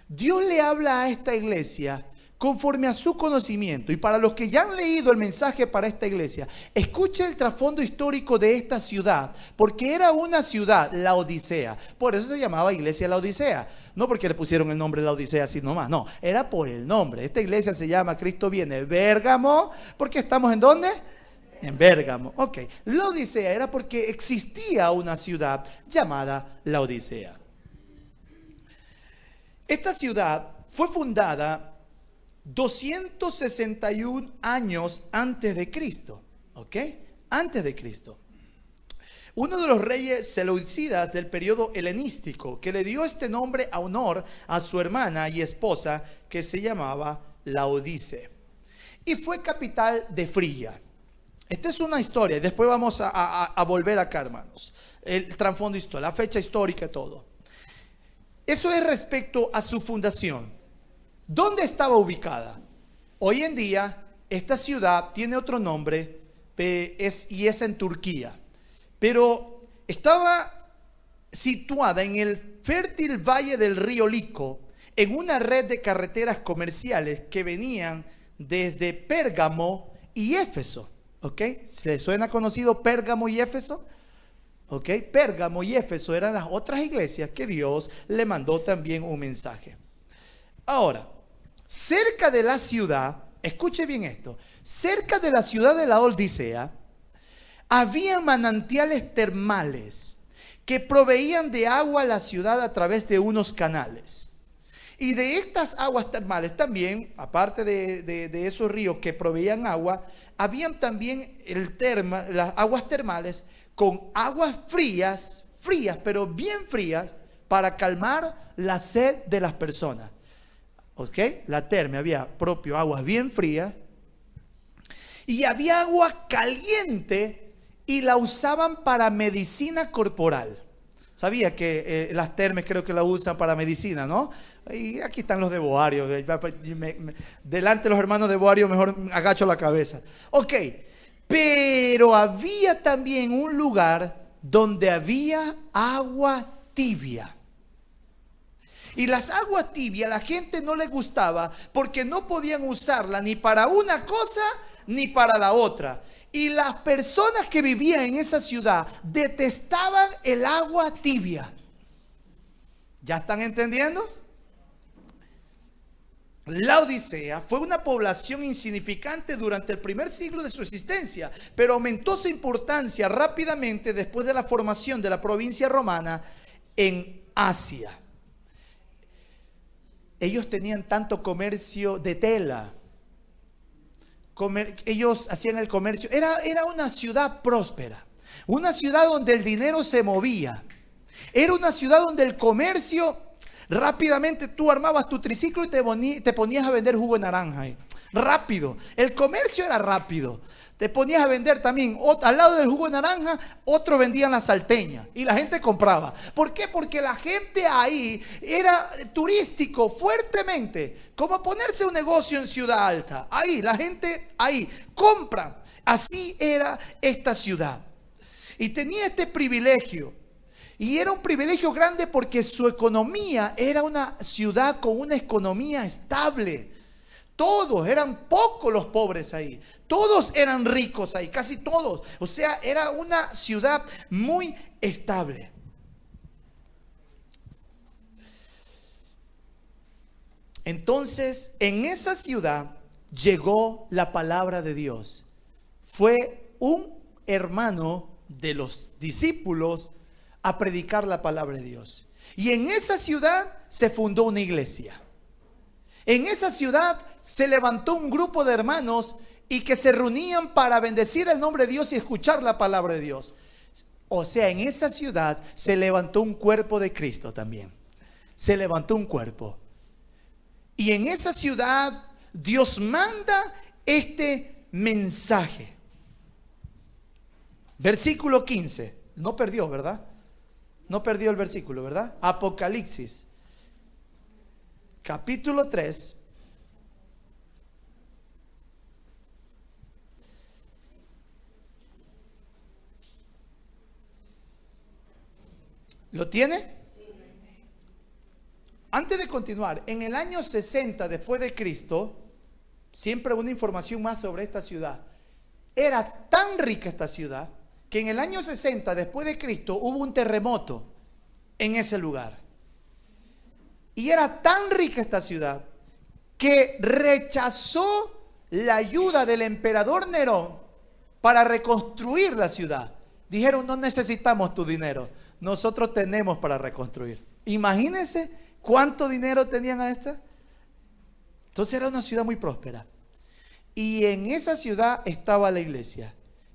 Dios le habla a esta iglesia conforme a su conocimiento. Y para los que ya han leído el mensaje para esta iglesia, escuche el trasfondo histórico de esta ciudad, porque era una ciudad, la Odisea. Por eso se llamaba Iglesia La Odisea. No porque le pusieron el nombre La Odisea así nomás, no, era por el nombre. Esta iglesia se llama Cristo Viene Bérgamo, porque estamos ¿en dónde? En Bérgamo. Ok, La Odisea era porque existía una ciudad llamada La Odisea. Esta ciudad fue fundada 261 años antes de Cristo, ¿ok? Antes de Cristo. Uno de los reyes seleucidas del periodo helenístico que le dio este nombre a honor a su hermana y esposa que se llamaba Laodice. Y fue capital de Frigia. Esta es una historia y después vamos a volver acá, hermanos. El trasfondo histórico, la fecha histórica y todo. Eso es respecto a su fundación. ¿Dónde estaba ubicada? Hoy en día, esta ciudad tiene otro nombre y es en Turquía. Pero estaba situada en el fértil valle del río Lico, en una red de carreteras comerciales que venían desde Pérgamo y Éfeso. ¿Ok? ¿Se suena conocido Pérgamo y Éfeso? ¿Ok? Pérgamo y Éfeso eran las otras iglesias que Dios le mandó también un mensaje. Ahora, cerca de la ciudad, escuche bien esto, cerca de la ciudad de la Odisea, había manantiales termales que proveían de agua a la ciudad a través de unos canales. Y de estas aguas termales también, aparte de esos ríos que proveían agua, habían también las aguas termales con aguas frías, pero bien frías, para calmar la sed de las personas. ¿Ok? La terma había propio aguas bien frías y había agua caliente y la usaban para medicina corporal. Sabía que las termas creo que la usan para medicina, ¿no? Y aquí están los de Boario. Delante de los hermanos de Boario mejor agacho la cabeza. Ok, pero había también un lugar donde había agua tibia. Y las aguas tibias la gente no le gustaba porque no podían usarla ni para una cosa ni para la otra. Y las personas que vivían en esa ciudad detestaban el agua tibia. ¿Ya están entendiendo? La Odisea fue una población insignificante durante el primer siglo de su existencia, pero aumentó su importancia rápidamente después de la formación de la provincia romana en Asia. Ellos tenían tanto comercio de tela. Ellos hacían el comercio. Era una ciudad próspera. Una ciudad donde el dinero se movía. Era una ciudad donde el comercio, rápidamente tú armabas tu triciclo y te ponías a vender jugo de naranja. Rápido. El comercio era rápido. Te ponías a vender también, al lado del jugo de naranja, otros vendían la salteña y la gente compraba. ¿Por qué? Porque la gente ahí era turístico fuertemente, como ponerse un negocio en Ciudad Alta. Ahí, la gente ahí compra. Así era esta ciudad. Y tenía este privilegio. Y era un privilegio grande porque su economía era una ciudad con una economía estable. Todos, eran pocos los pobres ahí. Todos eran ricos ahí, casi todos. O sea, era una ciudad muy estable. Entonces, en esa ciudad llegó la palabra de Dios. Fue un hermano de los discípulos a predicar la palabra de Dios. Y en esa ciudad se fundó una iglesia. En esa ciudad se levantó un grupo de hermanos y que se reunían para bendecir el nombre de Dios y escuchar la palabra de Dios. O sea, en esa ciudad se levantó un cuerpo de Cristo también. Se levantó un cuerpo. Y en esa ciudad Dios manda este mensaje. Versículo 15. No perdió, ¿verdad? No perdió el versículo, ¿verdad? Apocalipsis, capítulo 3. ¿Lo tiene? Antes de continuar, en el año 60 después de Cristo, siempre una información más sobre esta ciudad. Era tan rica esta ciudad que en el año 60 después de Cristo hubo un terremoto en ese lugar. Y era tan rica esta ciudad que rechazó la ayuda del emperador Nerón para reconstruir la ciudad. Dijeron: no necesitamos tu dinero, nosotros tenemos para reconstruir. Imagínense cuánto dinero tenían a esta. Entonces era una ciudad muy próspera. Y en esa ciudad estaba la iglesia.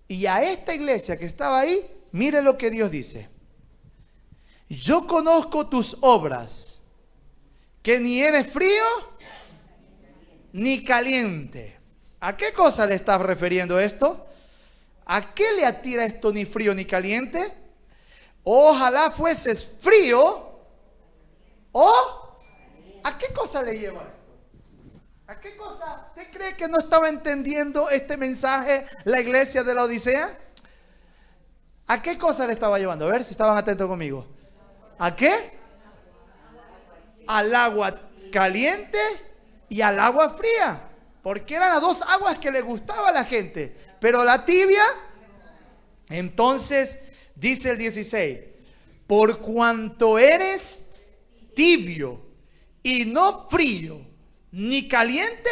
Y a esta iglesia que estaba ahí, mire lo que Dios dice: yo conozco tus obras, que ni eres frío ni caliente. ¿A qué cosa le estás refiriendo esto? ¿A qué le atira esto ni frío ni caliente? Ojalá fueses frío. ¿O a qué cosa le lleva esto? ¿A qué cosa? ¿Usted cree que no estaba entendiendo este mensaje la iglesia de la Odisea? ¿A qué cosa le estaba llevando? A ver si estaban atentos conmigo. ¿A qué? Al agua caliente y al agua fría. Porque eran las dos aguas que le gustaba a la gente. Pero la tibia, entonces dice el 16: por cuanto eres tibio y no frío ni caliente,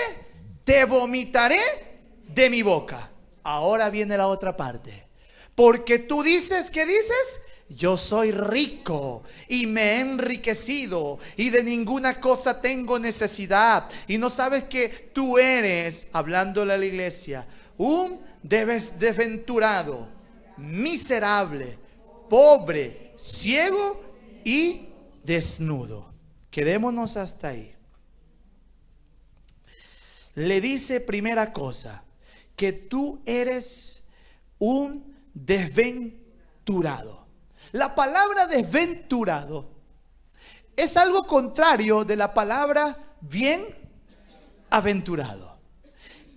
te vomitaré de mi boca. Ahora viene la otra parte. Porque tú dices, ¿qué dices? Yo soy rico y me he enriquecido y de ninguna cosa tengo necesidad. Y no sabes que tú eres, hablándole a la iglesia, un desventurado, miserable, pobre, ciego y desnudo. Quedémonos hasta ahí. Le dice, primera cosa, que tú eres un desventurado. La palabra desventurado es algo contrario de la palabra bienaventurado.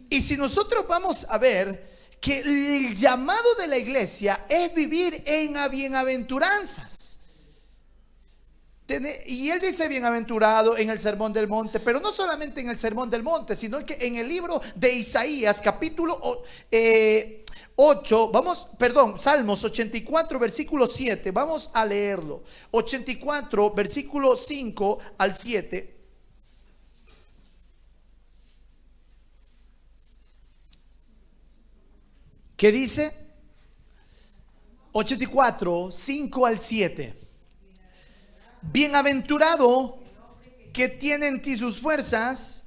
Y si nosotros vamos a ver que el llamado de la iglesia es vivir en bienaventuranzas. Y él dice bienaventurado en el Sermón del Monte, pero no solamente en el Sermón del Monte, sino que en el libro de Isaías, capítulo 8, Salmos 84, versículo 7, vamos a leerlo. 84, versículo 5 al 7. ¿Qué dice? 84, 5 al 7. Bienaventurado que tiene en ti sus fuerzas.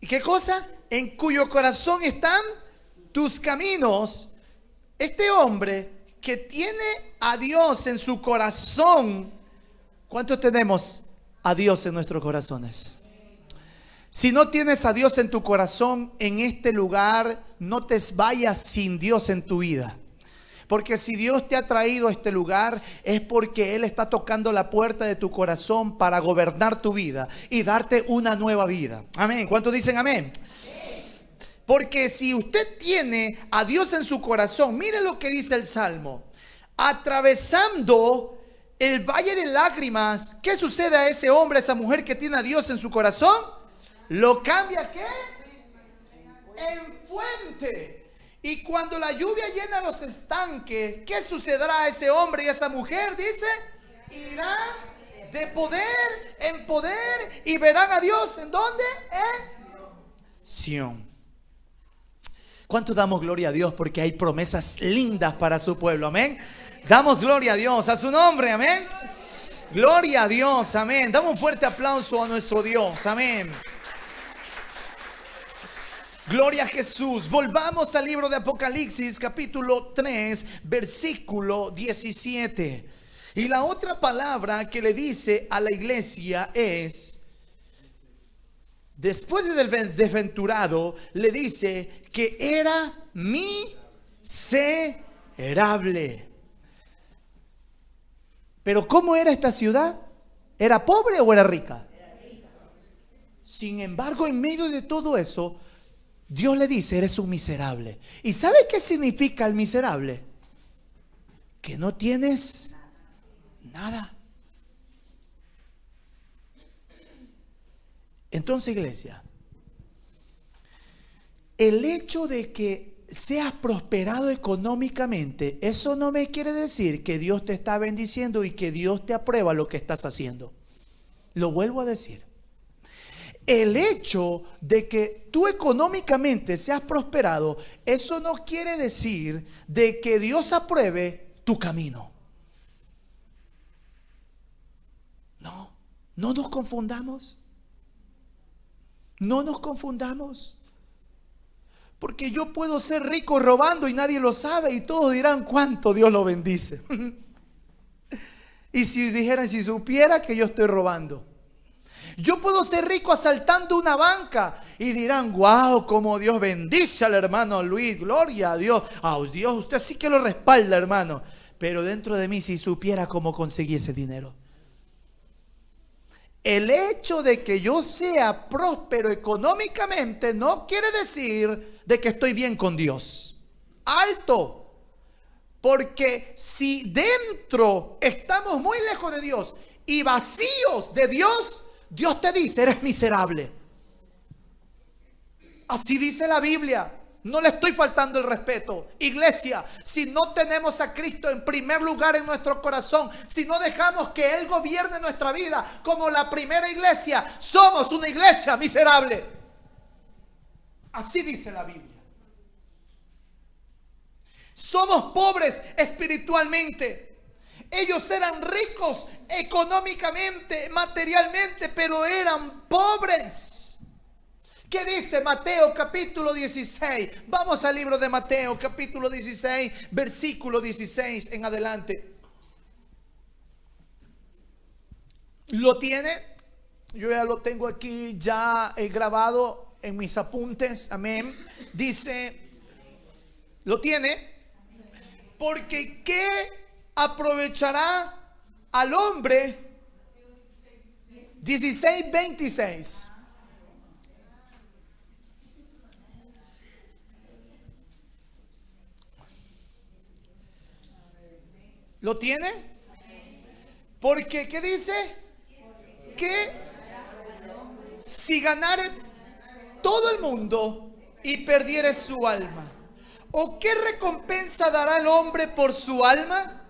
¿Y qué cosa? En cuyo corazón están tus caminos. Este hombre que tiene a Dios en su corazón. ¿Cuántos tenemos a Dios en nuestros corazones? Si no tienes a Dios en tu corazón, en este lugar, no te vayas sin Dios en tu vida. Porque si Dios te ha traído a este lugar, es porque Él está tocando la puerta de tu corazón para gobernar tu vida y darte una nueva vida. Amén. ¿Cuántos dicen amén? Porque si usted tiene a Dios en su corazón, mire lo que dice el Salmo. Atravesando el valle de lágrimas, ¿qué sucede a ese hombre, a esa mujer que tiene a Dios en su corazón? ¿Lo cambia qué? En fuente. Y cuando la lluvia llena los estanques, ¿qué sucederá a ese hombre y a esa mujer? Dice, irán de poder en poder y verán a Dios. ¿En dónde? En Sión. ¿Cuánto damos gloria a Dios porque hay promesas lindas para su pueblo? Amén. Damos gloria a Dios, a su nombre. Amén. Gloria a Dios. Amén. Damos un fuerte aplauso a nuestro Dios. Amén. Gloria a Jesús. Volvamos al libro de Apocalipsis, capítulo 3, versículo 17. Y la otra palabra que le dice a la iglesia es, después del desventurado, le dice que era miserable. Pero ¿cómo era esta ciudad? ¿Era pobre o era rica? Sin embargo, en medio de todo eso, Dios le dice, eres un miserable. ¿Y sabe qué significa el miserable? Que no tienes nada. Entonces, iglesia, el hecho de que seas prosperado económicamente, eso no me quiere decir que Dios te está bendiciendo y que Dios te aprueba lo que estás haciendo. Lo vuelvo a decir. El hecho de que tú económicamente seas prosperado, eso no quiere decir de que Dios apruebe tu camino. No, no nos confundamos. No nos confundamos. Porque yo puedo ser rico robando y nadie lo sabe y todos dirán cuánto Dios lo bendice. Y si dijeran, si supiera que yo estoy robando. Yo puedo ser rico asaltando una banca y dirán, wow, como Dios bendice al hermano Luis, gloria a Dios. Oh, Dios, usted sí que lo respalda, hermano. Pero dentro de mí, si supiera cómo conseguí ese dinero. El hecho de que yo sea próspero económicamente no quiere decir de que estoy bien con Dios. Alto. Porque si dentro estamos muy lejos de Dios y vacíos de Dios, Dios te dice, eres miserable. Así dice la Biblia. No le estoy faltando el respeto. Iglesia, si no tenemos a Cristo en primer lugar en nuestro corazón, si no dejamos que Él gobierne nuestra vida como la primera iglesia, somos una iglesia miserable. Así dice la Biblia. Somos pobres espiritualmente. Ellos eran ricos económicamente, materialmente, pero eran pobres. ¿Qué dice Mateo capítulo 16? Vamos al libro de Mateo capítulo 16, versículo 16 en adelante. ¿Lo tiene? Yo ya lo tengo aquí ya grabado en mis apuntes. Amén. Dice, ¿lo tiene? Porque ¿qué aprovechará al hombre? 16:26. ¿Lo tiene? Porque ¿qué dice? Que si ganare todo el mundo y perdiere su alma, ¿o qué recompensa dará el hombre por su alma?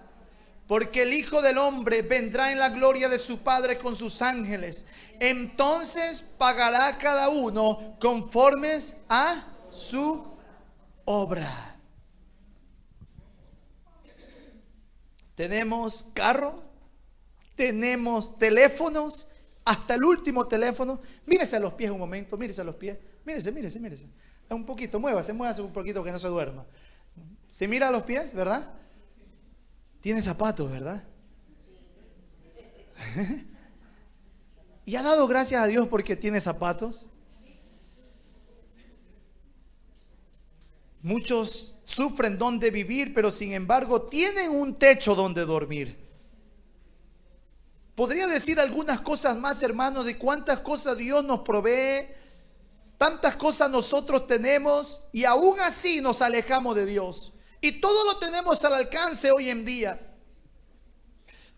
Porque el Hijo del Hombre vendrá en la gloria de su Padre con sus ángeles. Entonces pagará cada uno conforme a su obra. Tenemos carro, tenemos teléfonos, hasta el último teléfono. Mírese a los pies un momento, mírese a los pies. Mírese. Un poquito, muévase un poquito que no se duerma. ¿Se mira a los pies, verdad? Tiene zapatos, ¿verdad? ¿Y ha dado gracias a Dios porque tiene zapatos? Muchos sufren donde vivir, pero sin embargo tienen un techo donde dormir. Podría decir algunas cosas más, hermanos, de cuántas cosas Dios nos provee, tantas cosas nosotros tenemos y aún así nos alejamos de Dios. Y todo lo tenemos al alcance hoy en día.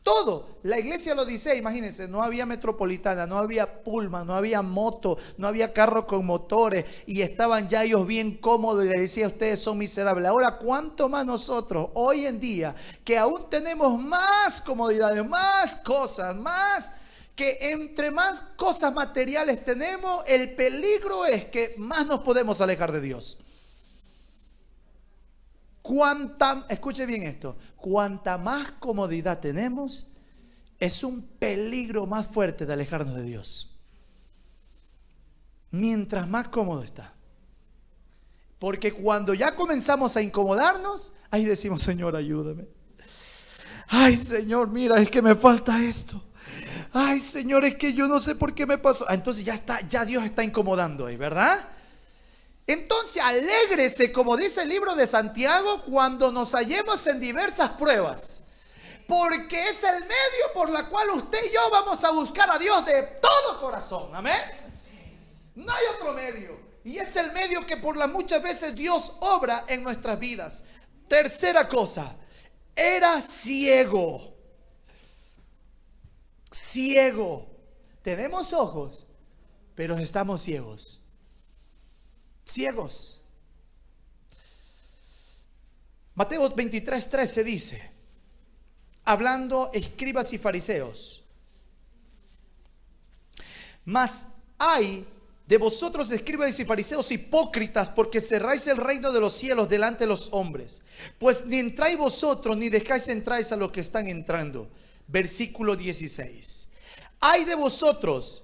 Todo. La iglesia lo dice, imagínense, no había metropolitana, no había pullman, no había moto, no había carro con motores y estaban ya ellos bien cómodos y le decía, ustedes son miserables. Ahora, ¿cuánto más nosotros hoy en día que aún tenemos más comodidades, más cosas, más que entre más cosas materiales tenemos, el peligro es que más nos podemos alejar de Dios? Escuche bien esto, cuanta más comodidad tenemos, es un peligro más fuerte de alejarnos de Dios. Mientras más cómodo está. Porque cuando ya comenzamos a incomodarnos, ahí decimos, Señor, ayúdame. Ay, Señor, mira, es que me falta esto. Ay, Señor, es que yo no sé por qué me pasó. Entonces ya Dios está incomodando ahí, ¿verdad? Entonces alégrese, como dice el libro de Santiago, cuando nos hallemos en diversas pruebas. Porque es el medio por la cual usted y yo vamos a buscar a Dios de todo corazón. Amén. No hay otro medio. Y es el medio que por las muchas veces Dios obra en nuestras vidas. Tercera cosa, era ciego. Ciego. Tenemos ojos, pero estamos ciegos. Ciegos. Mateo 23:13 dice, hablando escribas y fariseos, mas hay de vosotros, escribas y fariseos hipócritas, porque cerráis el reino de los cielos delante de los hombres, pues ni entráis vosotros ni dejáis entrar a los que están entrando. Versículo 16. Hay de vosotros,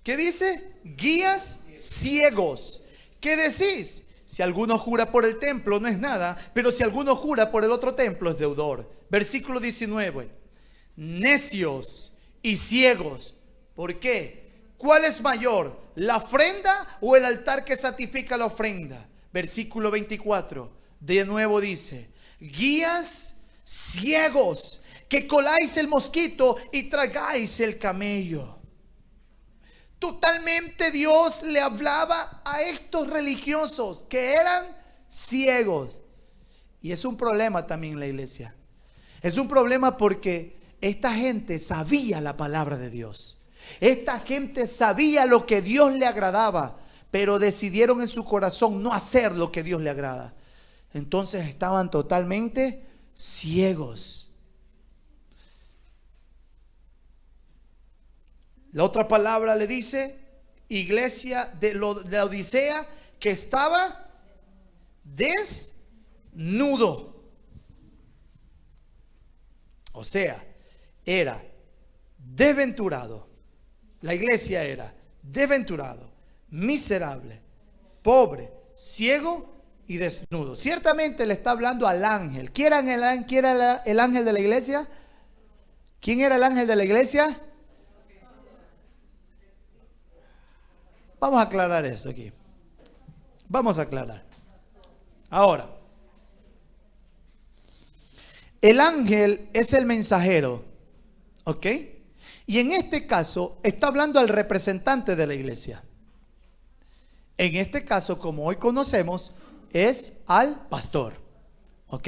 ¿qué dice? Guías ciegos. ¿Qué decís? Si alguno jura por el templo no es nada, pero si alguno jura por el otro templo es deudor. Versículo 19. Necios y ciegos. ¿Por qué? ¿Cuál es mayor, la ofrenda o el altar que santifica la ofrenda? Versículo 24. De nuevo dice, guías ciegos, que coláis el mosquito y tragáis el camello. Totalmente Dios le hablaba a estos religiosos que eran ciegos. Y es un problema también en la iglesia. Es un problema porque esta gente sabía la palabra de Dios. Esta gente sabía lo que Dios le agradaba, pero decidieron en su corazón no hacer lo que Dios le agrada. Entonces estaban totalmente ciegos. La otra palabra le dice, iglesia de la Odisea, que estaba desnudo. O sea, era desventurado. La iglesia era desventurado, miserable, pobre, ciego y desnudo. Ciertamente le está hablando al ángel. ¿Quién era el ángel de la iglesia? ¿Quién era el ángel de la iglesia? Vamos a aclarar esto aquí. Vamos a aclarar. Ahora, el ángel es el mensajero, ¿ok? Y en este caso está hablando al representante de la iglesia. En este caso, como hoy conocemos, es al pastor, ¿ok?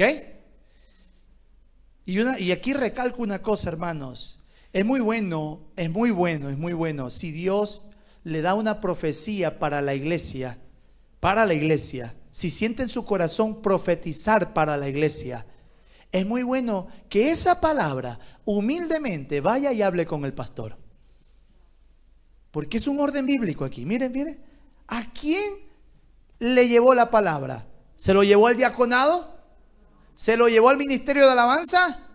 Y aquí recalco una cosa, hermanos. Es muy bueno. Si Dios le da una profecía para la iglesia, si siente en su corazón profetizar para la iglesia, es muy bueno que esa palabra humildemente vaya y hable con el pastor. Porque es un orden bíblico aquí. Miren. ¿A quién le llevó la palabra? ¿Se lo llevó al diaconado? ¿Se lo llevó al ministerio de alabanza?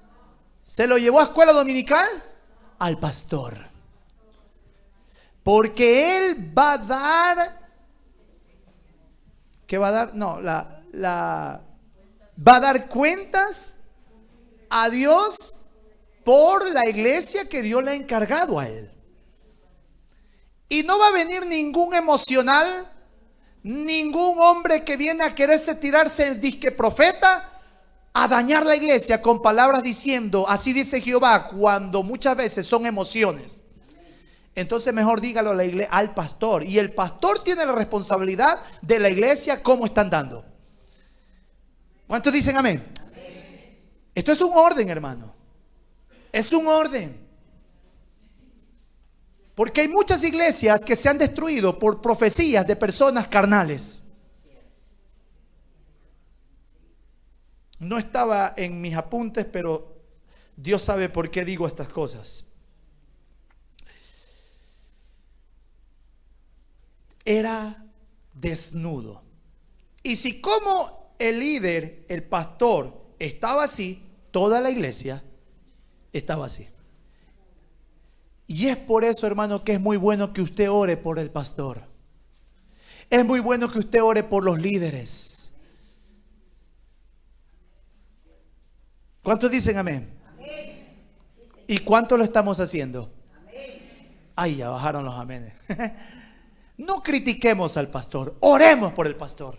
¿Se lo llevó a escuela dominical? Al pastor. Porque él va a dar, ¿qué va a dar? No, va a dar cuentas a Dios por la iglesia que Dios le ha encargado a él. Y no va a venir ningún emocional, ningún hombre que viene a quererse tirarse el disque profeta a dañar la iglesia con palabras diciendo, así dice Jehová, cuando muchas veces son emociones. Entonces mejor dígalo a la iglesia, al pastor. Y el pastor tiene la responsabilidad de la iglesia cómo están dando. ¿Cuántos dicen amén? Amén. Esto es un orden, hermano. Es un orden. Porque hay muchas iglesias que se han destruido por profecías de personas carnales. No estaba en mis apuntes, pero Dios sabe por qué digo estas cosas. Era desnudo. Y si como el líder, el pastor, estaba así, toda la iglesia estaba así. Y es por eso, hermano, que es muy bueno que usted ore por el pastor. Es muy bueno que usted ore por los líderes. ¿Cuántos dicen amén? ¿Y cuánto lo estamos haciendo? Ay, ya bajaron los amenes. No critiquemos al pastor, oremos por el pastor.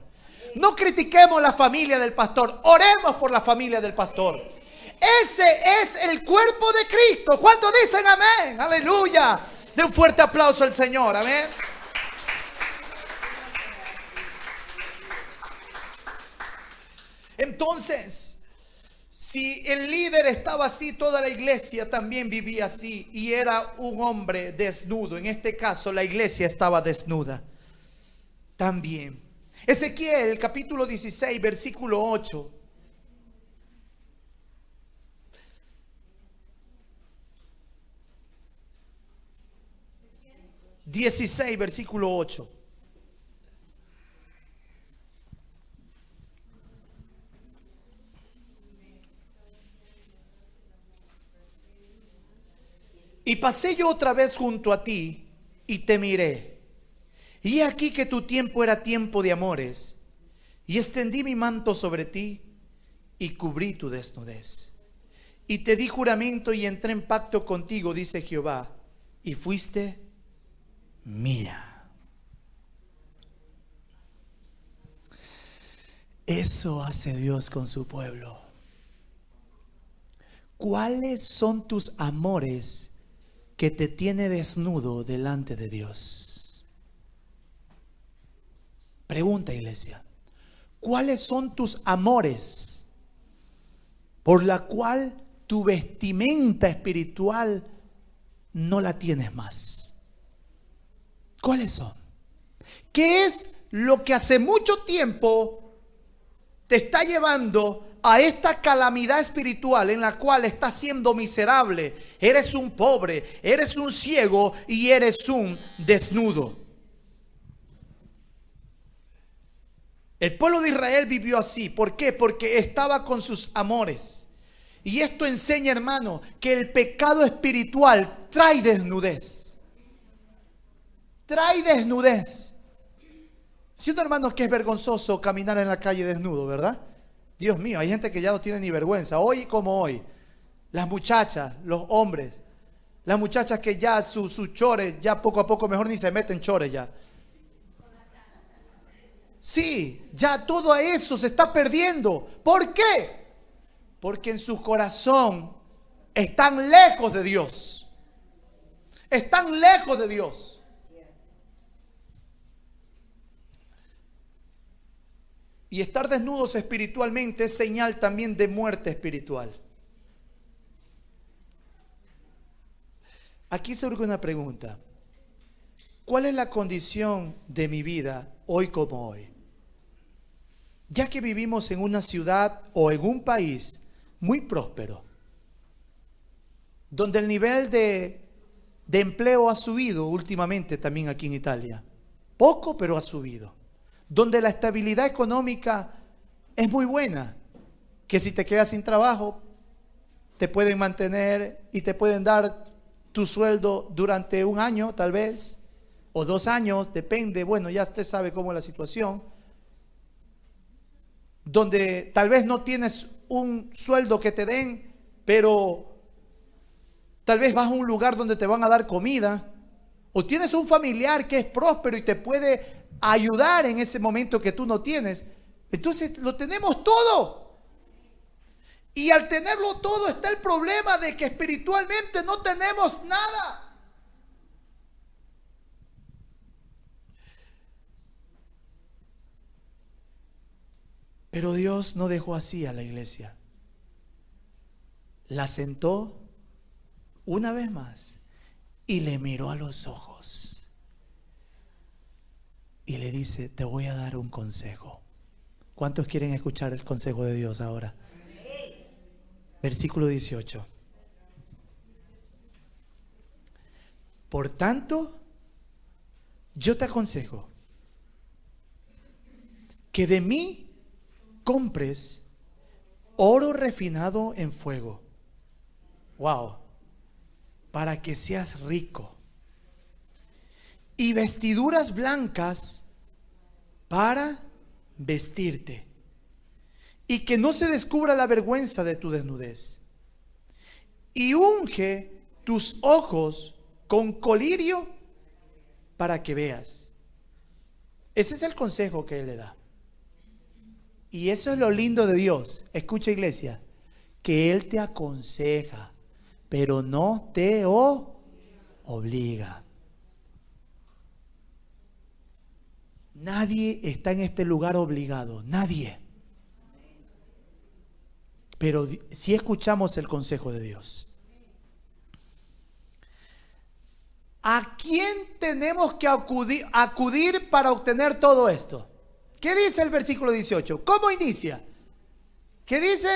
No critiquemos la familia del pastor, oremos por la familia del pastor. Ese es el cuerpo de Cristo. ¿Cuántos dicen amén? Aleluya. De un fuerte aplauso al Señor, amén. Entonces, si el líder estaba así, toda la iglesia también vivía así y era un hombre desnudo. En este caso, la iglesia estaba desnuda también. Ezequiel, capítulo 16, versículo 8. Versículo 8. Y pasé yo otra vez junto a ti y te miré. Y he aquí que tu tiempo era tiempo de amores. Y extendí mi manto sobre ti y cubrí tu desnudez. Y te di juramento y entré en pacto contigo, dice Jehová, y fuiste mía. Eso hace Dios con su pueblo. ¿Cuáles son tus amores que te tiene desnudo delante de Dios? Pregunta, iglesia. ¿Cuáles son tus amores por la cual tu vestimenta espiritual no la tienes más? ¿Cuáles son? ¿Qué es lo que hace mucho tiempo te está llevando a esta calamidad espiritual en la cual estás siendo miserable? Eres un pobre, eres un ciego y eres un desnudo. El pueblo de Israel vivió así. ¿Por qué? Porque estaba con sus amores. Y esto enseña, hermano, que el pecado espiritual trae desnudez. Trae desnudez. Siento, hermanos, que es vergonzoso caminar en la calle desnudo, ¿verdad? Dios mío, hay gente que ya no tiene ni vergüenza. Hoy como hoy, las muchachas, los hombres, las muchachas que ya sus chores, ya poco a poco mejor ni se meten chores ya. Sí, ya todo eso se está perdiendo. ¿Por qué? Porque en su corazón están lejos de Dios. Están lejos de Dios. Y estar desnudos espiritualmente es señal también de muerte espiritual. Aquí surge una pregunta. ¿Cuál es la condición de mi vida hoy como hoy? Ya que vivimos en una ciudad o en un país muy próspero, donde el nivel de empleo ha subido últimamente también aquí en Italia. Poco, pero ha subido. Donde la estabilidad económica es muy buena, que si te quedas sin trabajo, te pueden mantener y te pueden dar tu sueldo durante un año tal vez, o 2 años, depende, bueno, ya usted sabe cómo es la situación. Donde tal vez no tienes un sueldo que te den, pero tal vez vas a un lugar donde te van a dar comida, o tienes un familiar que es próspero y te puede ayudar en ese momento que tú no tienes. Entonces lo tenemos todo. Y al tenerlo todo está el problema de que espiritualmente no tenemos nada. Pero Dios no dejó así a la iglesia. La sentó una vez más y le miró a los ojos. Y le dice, te voy a dar un consejo. ¿Cuántos quieren escuchar el consejo de Dios ahora? Versículo 18. Por tanto, yo te aconsejo que de mí compres oro refinado en fuego. Wow. Para que seas rico. Y vestiduras blancas para vestirte. Y que no se descubra la vergüenza de tu desnudez. Y unge tus ojos con colirio para que veas. Ese es el consejo que Él le da. Y eso es lo lindo de Dios. Escucha, iglesia, que Él te aconseja, pero no te obliga. Nadie está en este lugar obligado, nadie. Pero si escuchamos el consejo de Dios. ¿A quién tenemos que acudir para obtener todo esto? ¿Qué dice el versículo 18? ¿Cómo inicia? ¿Qué dice?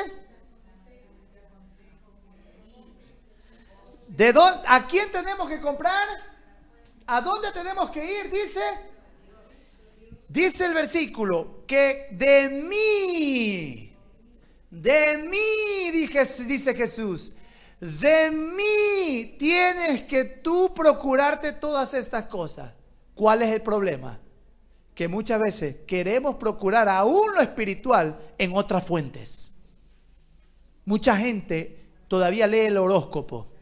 ¿A quién tenemos que comprar? ¿A dónde tenemos que ir? Dice el versículo que de mí, dice Jesús, de mí tienes que tú procurarte todas estas cosas. ¿Cuál es el problema? Que muchas veces queremos procurar aún lo espiritual en otras fuentes. Mucha gente todavía lee el horóscopo.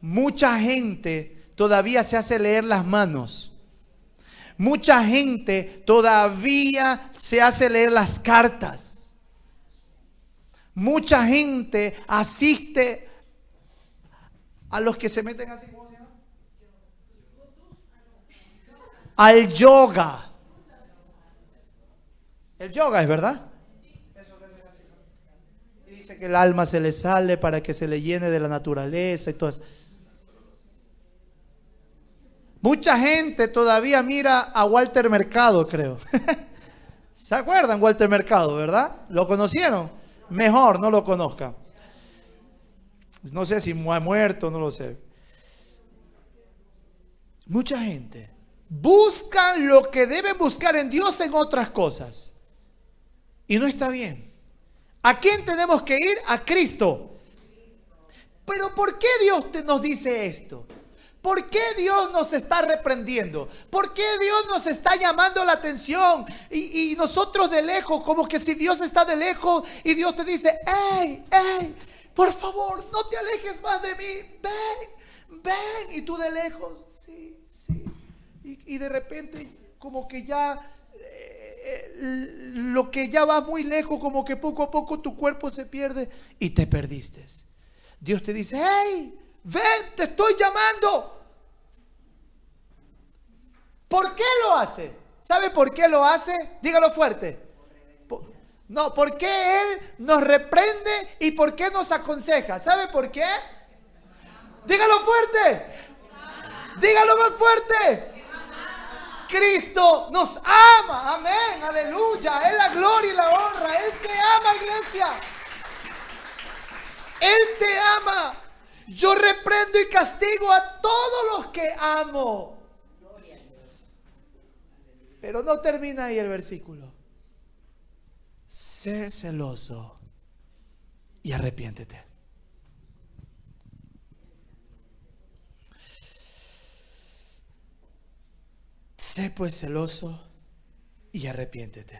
Mucha gente todavía se hace leer las manos. Mucha gente todavía se hace leer las cartas. Mucha gente asiste a los que se meten así, ¿cómo se llama? Al yoga. El yoga es verdad. Y dice que el alma se le sale para que se le llene de la naturaleza y todo eso. Mucha gente todavía mira a Walter Mercado, creo. ¿Se acuerdan Walter Mercado, verdad? ¿Lo conocieron? Mejor no lo conozcan. No sé si ha muerto, no lo sé. Mucha gente busca lo que deben buscar en Dios en otras cosas. Y no está bien. ¿A quién tenemos que ir? A Cristo. Pero ¿por qué Dios nos dice esto? ¿Por qué Dios nos está reprendiendo? ¿Por qué Dios nos está llamando la atención? Y nosotros de lejos, como que si Dios está de lejos y Dios te dice, ¡Ey, por favor, no te alejes más de mí! ¡Ven! Y tú de lejos, sí. Y de repente como que ya, lo que ya va muy lejos, como que poco a poco tu cuerpo se pierde y te perdiste. Dios te dice, ¡Ey! Ven, te estoy llamando. ¿Por qué lo hace? ¿Sabe por qué lo hace? Dígalo fuerte. No, ¿por qué Él nos reprende y por qué nos aconseja? ¿Sabe por qué? Dígalo fuerte. Dígalo más fuerte. Cristo nos ama. Amén, aleluya. Es la gloria y la honra. Él te ama, iglesia. Él te ama. Yo reprendo y castigo a todos los que amo. Pero no termina ahí el versículo. Sé celoso y arrepiéntete. Sé pues celoso y arrepiéntete.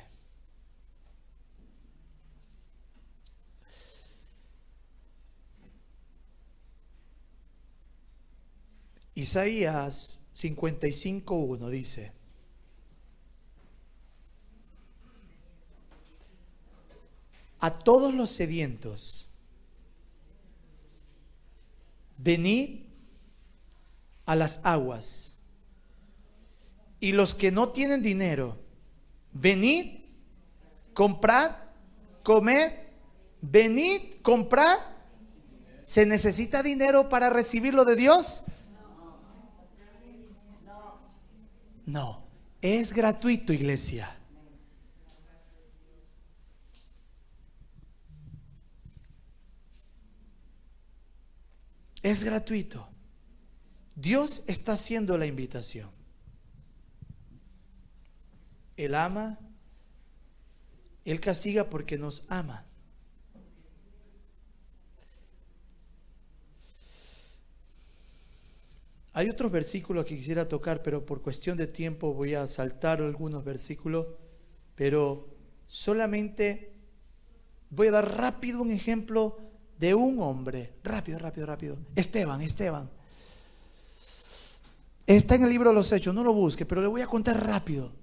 Isaías 55:1 dice: a todos los sedientos, venid a las aguas, y los que no tienen dinero, venid, comprad, comed, venid, comprad. ¿Se necesita dinero para recibir lo de Dios? No, es gratuito, iglesia. Es gratuito. Dios está haciendo la invitación. Él ama Él castiga porque nos ama. Hay otros versículos que quisiera tocar, pero por cuestión de tiempo voy a saltar algunos versículos, pero solamente voy a dar rápido un ejemplo de un hombre. Rápido. Esteban. Está en el libro de los Hechos, no lo busque, pero le voy a contar rápido.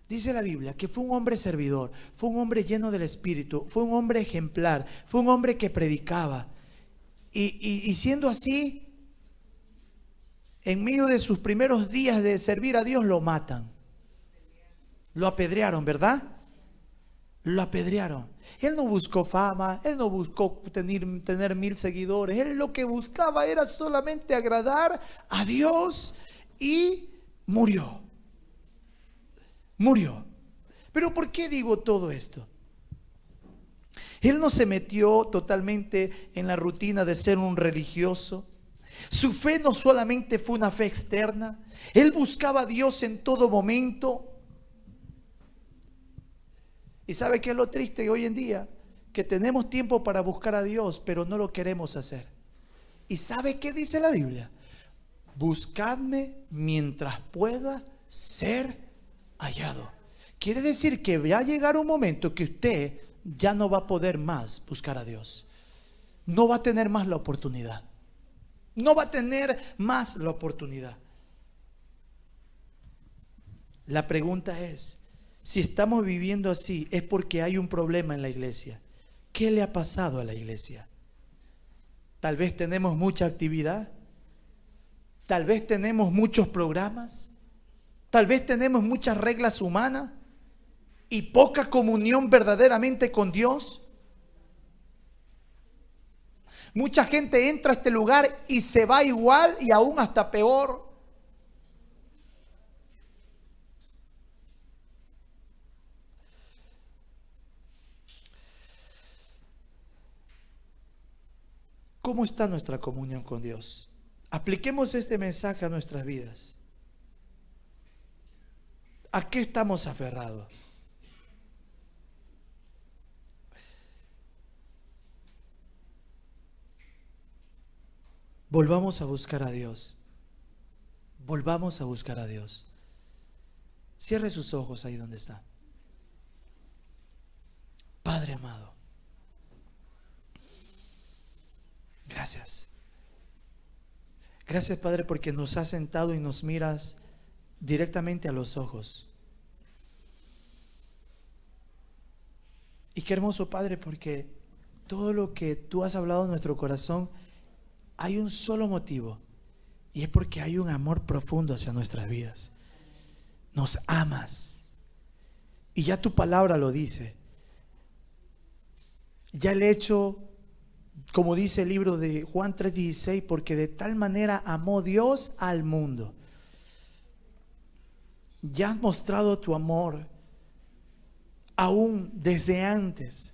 Dice la Biblia que fue un hombre servidor, fue un hombre lleno del Espíritu, fue un hombre ejemplar, fue un hombre que predicaba. Y siendo así, en medio de sus primeros días de servir a Dios, lo matan. Lo apedrearon, ¿verdad? Lo apedrearon. Él no buscó fama, él no buscó tener 1000 seguidores. Él lo que buscaba era solamente agradar a Dios y murió. Pero ¿por qué digo todo esto? Él no se metió totalmente en la rutina de ser un religioso. Su fe no solamente fue una fe externa. Él buscaba a Dios en todo momento. ¿Y sabe qué es lo triste hoy en día? Que tenemos tiempo para buscar a Dios, pero no lo queremos hacer. ¿Y sabe qué dice la Biblia? Buscadme mientras pueda ser hallado. Quiere decir que va a llegar un momento que usted ya no va a poder más buscar a Dios. No va a tener más la oportunidad. No va a tener más la oportunidad. La pregunta es, si estamos viviendo así, es porque hay un problema en la iglesia. ¿Qué le ha pasado a la iglesia? Tal vez tenemos mucha actividad. Tal vez tenemos muchos programas. Tal vez tenemos muchas reglas humanas y poca comunión verdaderamente con Dios. Mucha gente entra a este lugar y se va igual y aún hasta peor. ¿Cómo está nuestra comunión con Dios? Apliquemos este mensaje a nuestras vidas. ¿A qué estamos aferrados? Volvamos a buscar a Dios. Volvamos a buscar a Dios. Cierre sus ojos ahí donde está. Padre amado, gracias. Gracias, Padre, porque nos has sentado y nos miras directamente a los ojos. Y qué hermoso, Padre, porque todo lo que tú has hablado en nuestro corazón, hay un solo motivo, y es porque hay un amor profundo hacia nuestras vidas. Nos amas, y ya tu palabra lo dice. Ya el hecho, como dice el libro de Juan 3:16, porque de tal manera amó Dios al mundo. Ya has mostrado tu amor aún desde antes.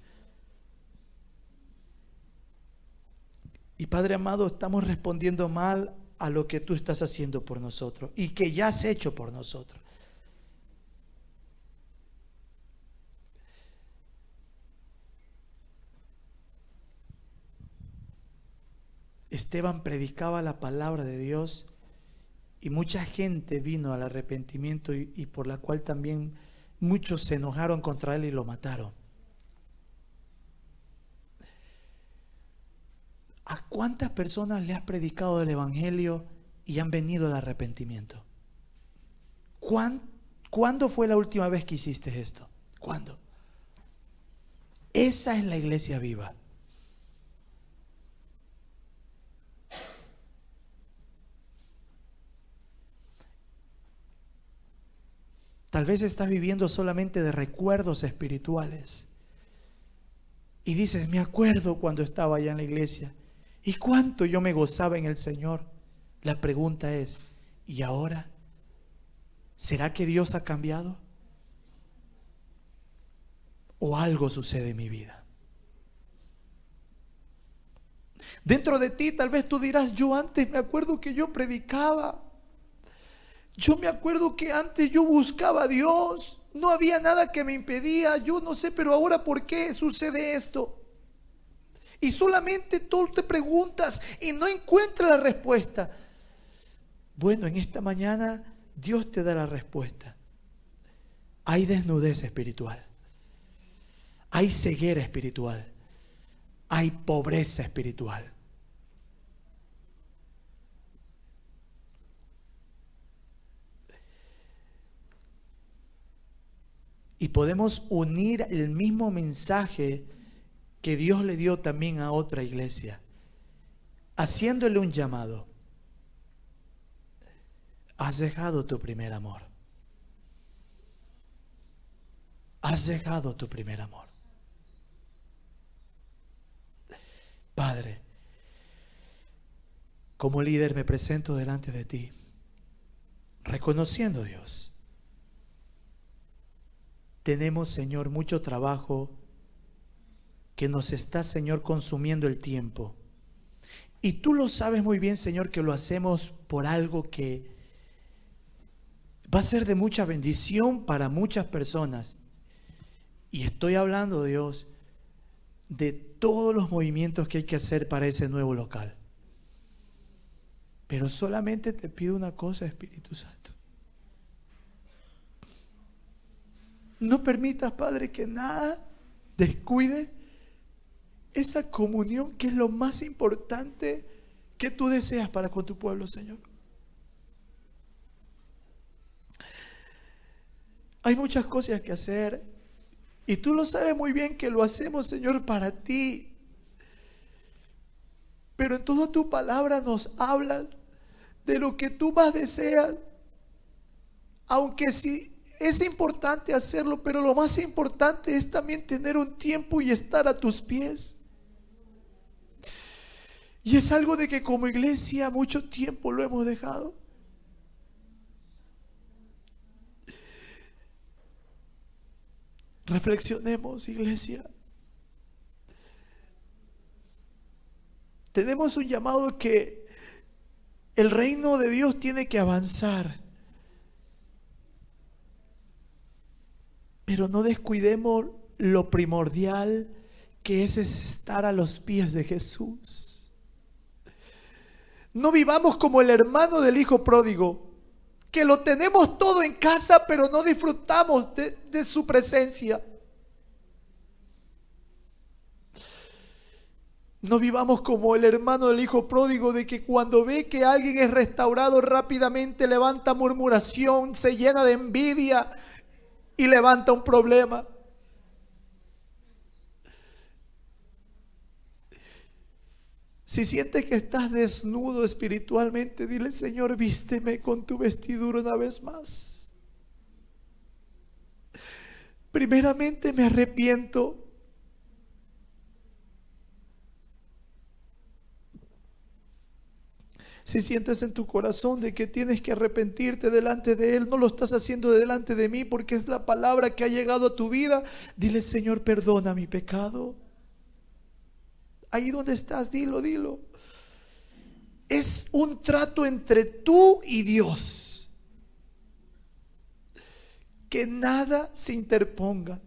Y Padre amado, estamos respondiendo mal a lo que tú estás haciendo por nosotros y que ya has hecho por nosotros. Esteban predicaba la palabra de Dios y mucha gente vino al arrepentimiento y por la cual también muchos se enojaron contra él y lo mataron. ¿A cuántas personas le has predicado el evangelio y han venido al arrepentimiento? ¿Cuándo fue la última vez que hiciste esto? ¿Cuándo? Esa es la iglesia viva. Tal vez estás viviendo solamente de recuerdos espirituales. Y dices, me acuerdo cuando estaba allá en la iglesia. ¿Y cuánto yo me gozaba en el Señor? La pregunta es, ¿y ahora? ¿Será que Dios ha cambiado? ¿O algo sucede en mi vida? Dentro de ti tal vez tú dirás, yo antes me acuerdo que yo predicaba. Yo me acuerdo que antes yo buscaba a Dios. no había nada que me impedía, yo no sé, pero ahora ¿por qué sucede esto? Y solamente tú te preguntas y no encuentras la respuesta. Bueno, en esta mañana Dios te da la respuesta. Hay desnudez espiritual, hay ceguera espiritual, hay pobreza espiritual. Y podemos unir el mismo mensaje que Dios le dio también a otra iglesia, haciéndole un llamado. Has dejado tu primer amor. Has dejado tu primer amor. Padre, como líder me presento delante de ti, reconociendo, Dios, tenemos, Señor, mucho trabajo que nos está, Señor, consumiendo el tiempo. Y tú lo sabes muy bien, Señor, que lo hacemos por algo que va a ser de mucha bendición para muchas personas. Y estoy hablando, Dios, de todos los movimientos que hay que hacer para ese nuevo local. Pero solamente te pido una cosa, Espíritu Santo. No permitas, Padre, que nada descuide esa comunión que es lo más importante que tú deseas para con tu pueblo, Señor. Hay muchas cosas que hacer y tú lo sabes muy bien que lo hacemos, Señor, para ti. Pero en toda tu palabra nos hablas de lo que tú más deseas, aunque sí es importante hacerlo, pero lo más importante es también tener un tiempo y estar a tus pies. Y es algo de que como iglesia mucho tiempo lo hemos dejado. Reflexionemos, iglesia. Tenemos un llamado que el reino de Dios tiene que avanzar. Pero no descuidemos lo primordial que es estar a los pies de Jesús. No vivamos como el hermano del hijo pródigo, que lo tenemos todo en casa, pero no disfrutamos de su presencia. No vivamos como el hermano del hijo pródigo, de que cuando ve que alguien es restaurado rápidamente levanta murmuración, se llena de envidia y levanta un problema. Si sientes que estás desnudo espiritualmente, dile: Señor, vísteme con tu vestidura una vez más. Primeramente me arrepiento. Si sientes en tu corazón de que tienes que arrepentirte delante de Él, no lo estás haciendo delante de mí porque es la palabra que ha llegado a tu vida, dile: Señor, perdona mi pecado. Ahí donde estás, dilo. Es un trato entre tú y Dios. Que nada se interponga.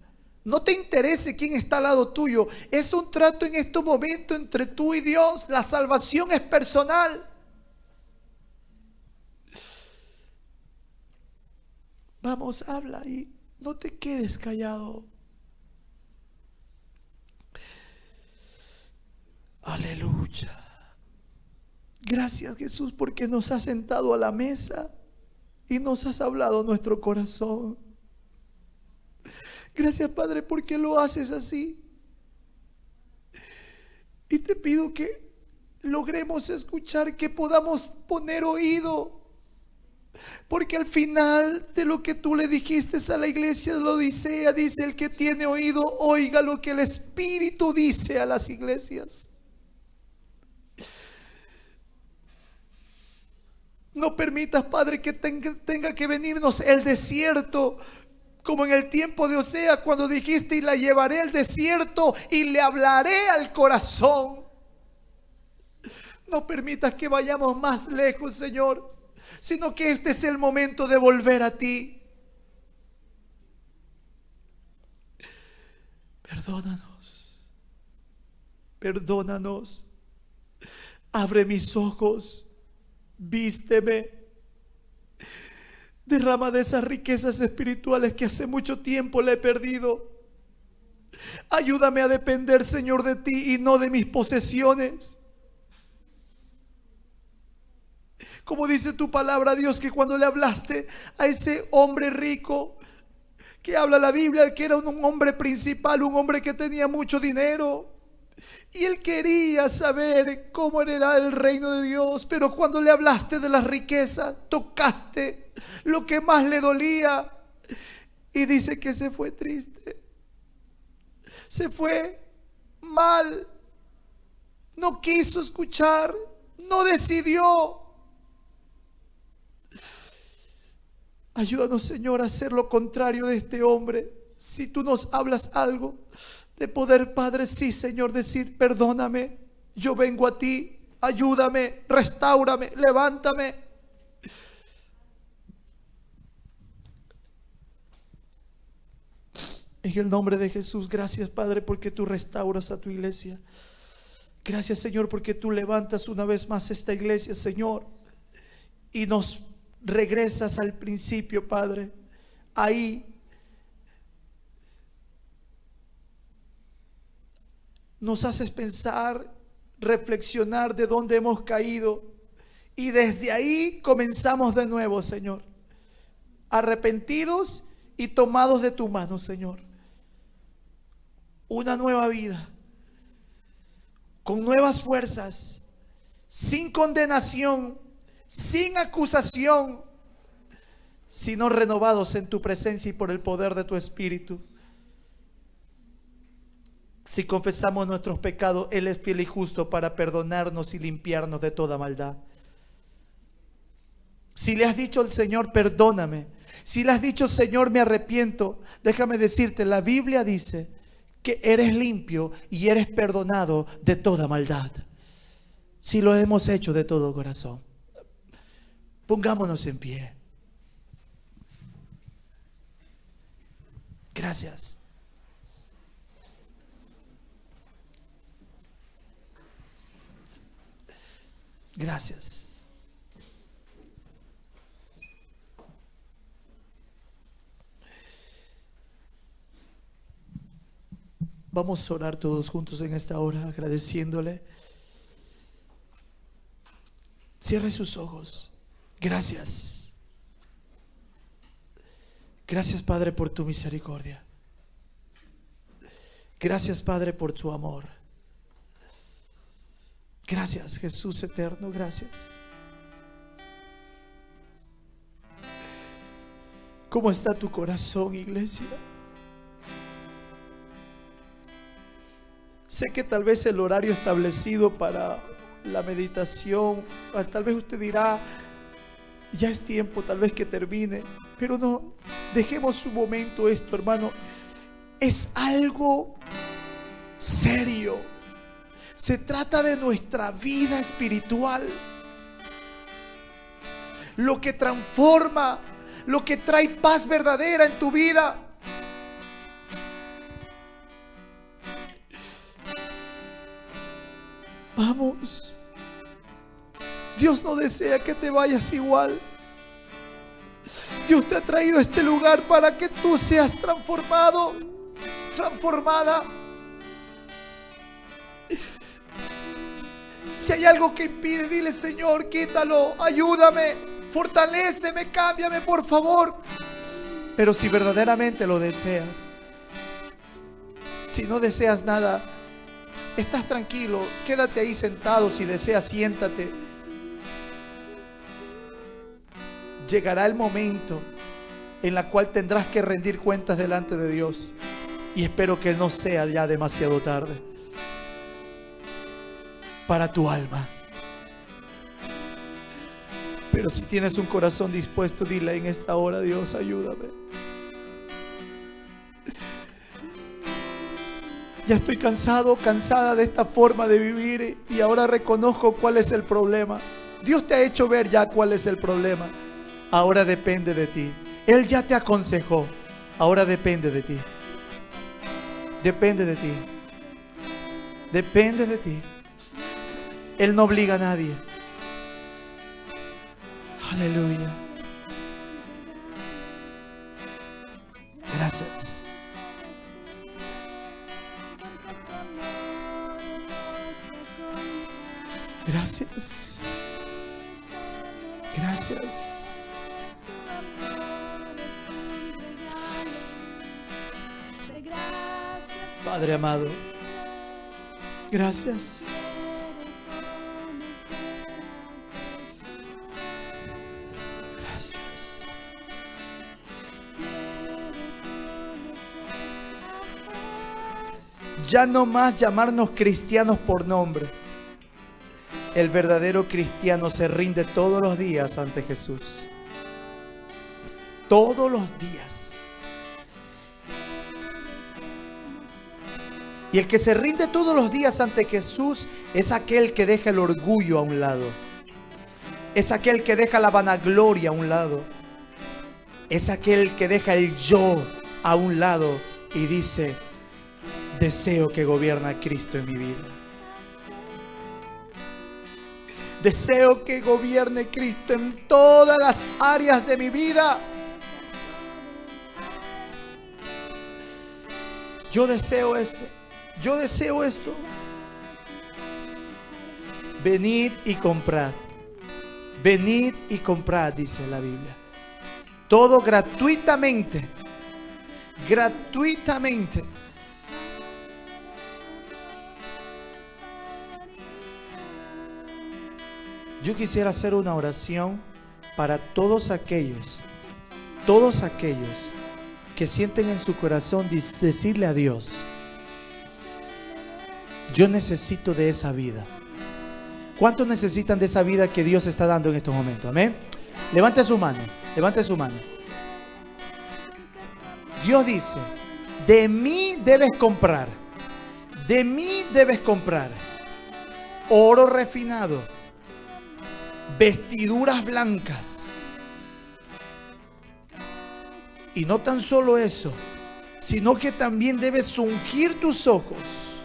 No te interese quién está al lado tuyo. Es un trato en este momento entre tú y Dios. La salvación es personal. Vamos, habla y no te quedes callado. Aleluya. Gracias, Jesús, porque nos has sentado a la mesa y nos has hablado a nuestro corazón. Gracias, Padre, porque lo haces así. Y te pido que logremos escuchar, que podamos poner oído. Porque al final de lo que tú le dijiste a la iglesia de la Odisea, dice: el que tiene oído, oiga lo que el Espíritu dice a las iglesias. No permitas, Padre, que tenga que venirnos el desierto, como en el tiempo de Osea, cuando dijiste: y la llevaré al desierto y le hablaré al corazón. No permitas que vayamos más lejos, Señor, sino que este es el momento de volver a ti. Perdónanos. Perdónanos. Abre mis ojos. Vísteme. Derrama de esas riquezas espirituales que hace mucho tiempo le he perdido. Ayúdame a depender, Señor, de ti y no de mis posesiones. Como dice tu palabra, Dios, que cuando le hablaste a ese hombre rico, que habla la Biblia, que era un hombre principal, un hombre que tenía mucho dinero, y él quería saber cómo era el reino de Dios, pero cuando le hablaste de las riquezas, tocaste lo que más le dolía, y dice que se fue triste, se fue mal, no quiso escuchar, no decidió. Ayúdanos, Señor, a hacer lo contrario de este hombre. Si tú nos hablas algo de poder, Padre, sí, Señor, decir: perdóname, yo vengo a ti, ayúdame, restáurame, levántame. En el nombre de Jesús, gracias, Padre, porque tú restauras a tu iglesia. Gracias, Señor, porque tú levantas una vez más esta iglesia, Señor, y nos regresas al principio, Padre. Ahí nos haces pensar, reflexionar de dónde hemos caído, y desde ahí comenzamos de nuevo, Señor, arrepentidos y tomados de tu mano, Señor. Una nueva vida, con nuevas fuerzas, sin condenación, sin acusación, sino renovados en tu presencia y por el poder de tu Espíritu. Si confesamos nuestros pecados, Él es fiel y justo para perdonarnos y limpiarnos de toda maldad. Si le has dicho al Señor: perdóname, si le has dicho: Señor, me arrepiento, déjame decirte, la Biblia dice que eres limpio y eres perdonado de toda maldad. Si lo hemos hecho de todo corazón. Pongámonos en pie. Gracias. Gracias. Vamos a orar todos juntos en esta hora, agradeciéndole. Cierre sus ojos. Gracias. Gracias, Padre, por tu misericordia. Gracias, Padre, por tu amor. Gracias, Jesús eterno, gracias. ¿Cómo está tu corazón, iglesia? Sé que tal vez el horario establecido para la meditación, tal vez usted dirá: ya es tiempo, tal vez que termine. Pero no, dejemos un momento esto, hermano. Es algo serio. Se trata de nuestra vida espiritual. Lo que transforma, lo que trae paz verdadera en tu vida. Vamos. Dios no desea que te vayas igual. Dios te ha traído a este lugar para que tú seas transformado, transformada. Si hay algo que impide, dile: Señor, quítalo, ayúdame, fortaléceme, cámbiame, por favor. Pero si verdaderamente lo deseas, si no deseas nada, estás tranquilo, quédate ahí sentado. Si deseas, siéntate. Llegará el momento en el cual tendrás que rendir cuentas delante de Dios, y espero que no sea ya demasiado tarde para tu alma. Pero si tienes un corazón dispuesto, dile en esta hora: Dios, ayúdame. Ya estoy cansado, cansada de esta forma de vivir, y ahora reconozco cuál es el problema. Dios te ha hecho ver ya cuál es el problema. Ahora depende de ti. Él ya te aconsejó. Ahora depende de ti. Depende de ti. Depende de ti. Él no obliga a nadie. Aleluya. Gracias. Gracias. Gracias. Padre amado, gracias. Gracias. Ya no más llamarnos cristianos por nombre. El verdadero cristiano se rinde todos los días ante Jesús. Todos los días. Y el que se rinde todos los días ante Jesús es aquel que deja el orgullo a un lado. Es aquel que deja la vanagloria a un lado. Es aquel que deja el yo a un lado y dice: deseo que gobierna Cristo en mi vida. Deseo que gobierne Cristo en todas las áreas de mi vida. Yo deseo esto. Yo deseo esto. Venid y comprad. Venid y comprad, dice la Biblia. Todo gratuitamente. Gratuitamente. Yo quisiera hacer una oración para todos aquellos que sienten en su corazón decirle a Dios: yo necesito de esa vida. ¿Cuántos necesitan de esa vida que Dios está dando en estos momentos? Amén. Levante su mano, levante su mano. Dios dice: de mí debes comprar, de mí debes comprar oro refinado, vestiduras blancas. Y no tan solo eso, sino que también debes ungir tus ojos.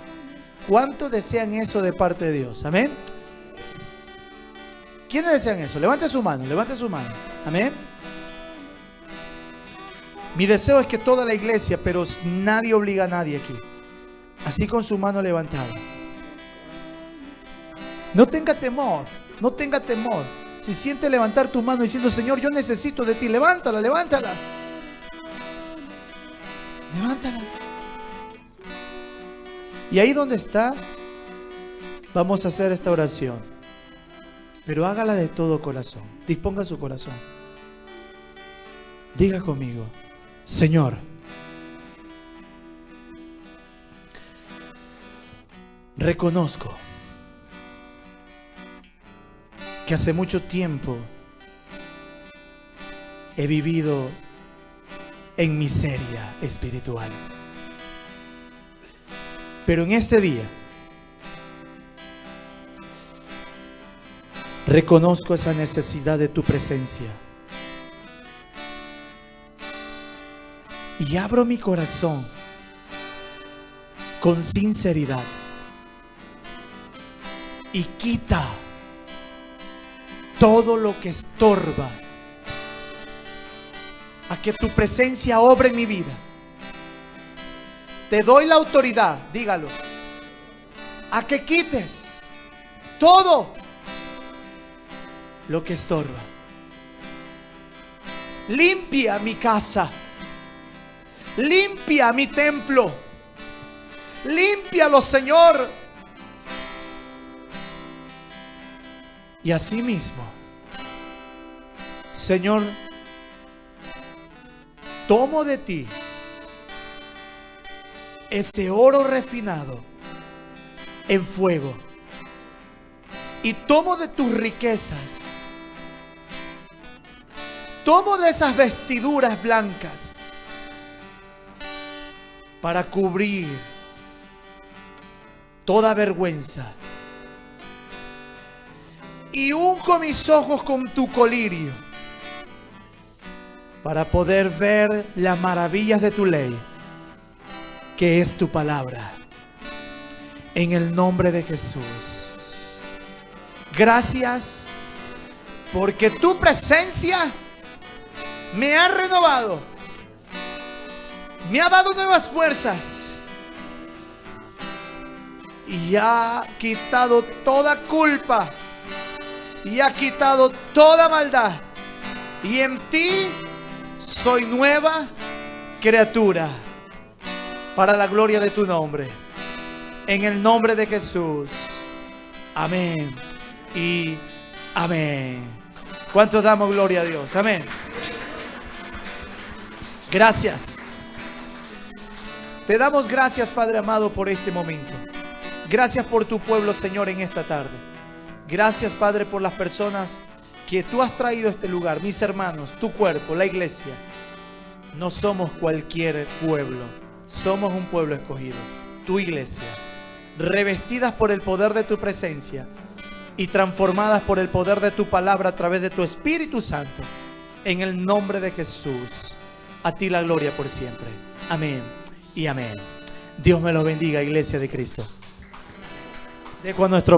¿Cuántos desean eso de parte de Dios? Amén. ¿Quiénes desean eso? Levante su mano, levante su mano. Amén. Mi deseo es que toda la iglesia, pero nadie obliga a nadie aquí, así con su mano levantada. No tenga temor, no tenga temor. Si siente levantar tu mano diciendo: Señor, yo necesito de ti, levántala, levántala. Levántalas. Y ahí donde está, vamos a hacer esta oración. Pero hágala de todo corazón. Disponga su corazón. Diga conmigo: Señor, reconozco que hace mucho tiempo he vivido en miseria espiritual. Pero en este día reconozco esa necesidad de tu presencia y abro mi corazón con sinceridad y quita todo lo que estorba a que tu presencia obre en mi vida. Te doy la autoridad, dígalo, a que quites todo lo que estorba. Limpia mi casa, limpia mi templo, límpialo, Señor. Y así mismo, Señor, tomo de ti ese oro refinado en fuego y tomo de tus riquezas, tomo de esas vestiduras blancas para cubrir toda vergüenza y unjo mis ojos con tu colirio para poder ver las maravillas de tu ley que es tu palabra. En el nombre de Jesús. Gracias porque tu presencia me ha renovado, me ha dado nuevas fuerzas y ha quitado toda culpa y ha quitado toda maldad. Y en ti soy nueva criatura para la gloria de tu nombre. En el nombre de Jesús. Amén y amén. ¿Cuántos damos gloria a Dios? Amén. Gracias. Te damos gracias, Padre amado, por este momento. Gracias por tu pueblo, Señor, en esta tarde. Gracias, Padre, por las personas que tú has traído a este lugar. Mis hermanos, tu cuerpo, la iglesia. No somos cualquier pueblo. Somos un pueblo escogido. Tu iglesia. Revestidas por el poder de tu presencia y transformadas por el poder de tu palabra a través de tu Espíritu Santo. En el nombre de Jesús. A ti la gloria por siempre. Amén y amén. Dios me los bendiga, iglesia de Cristo. Dejo a nuestro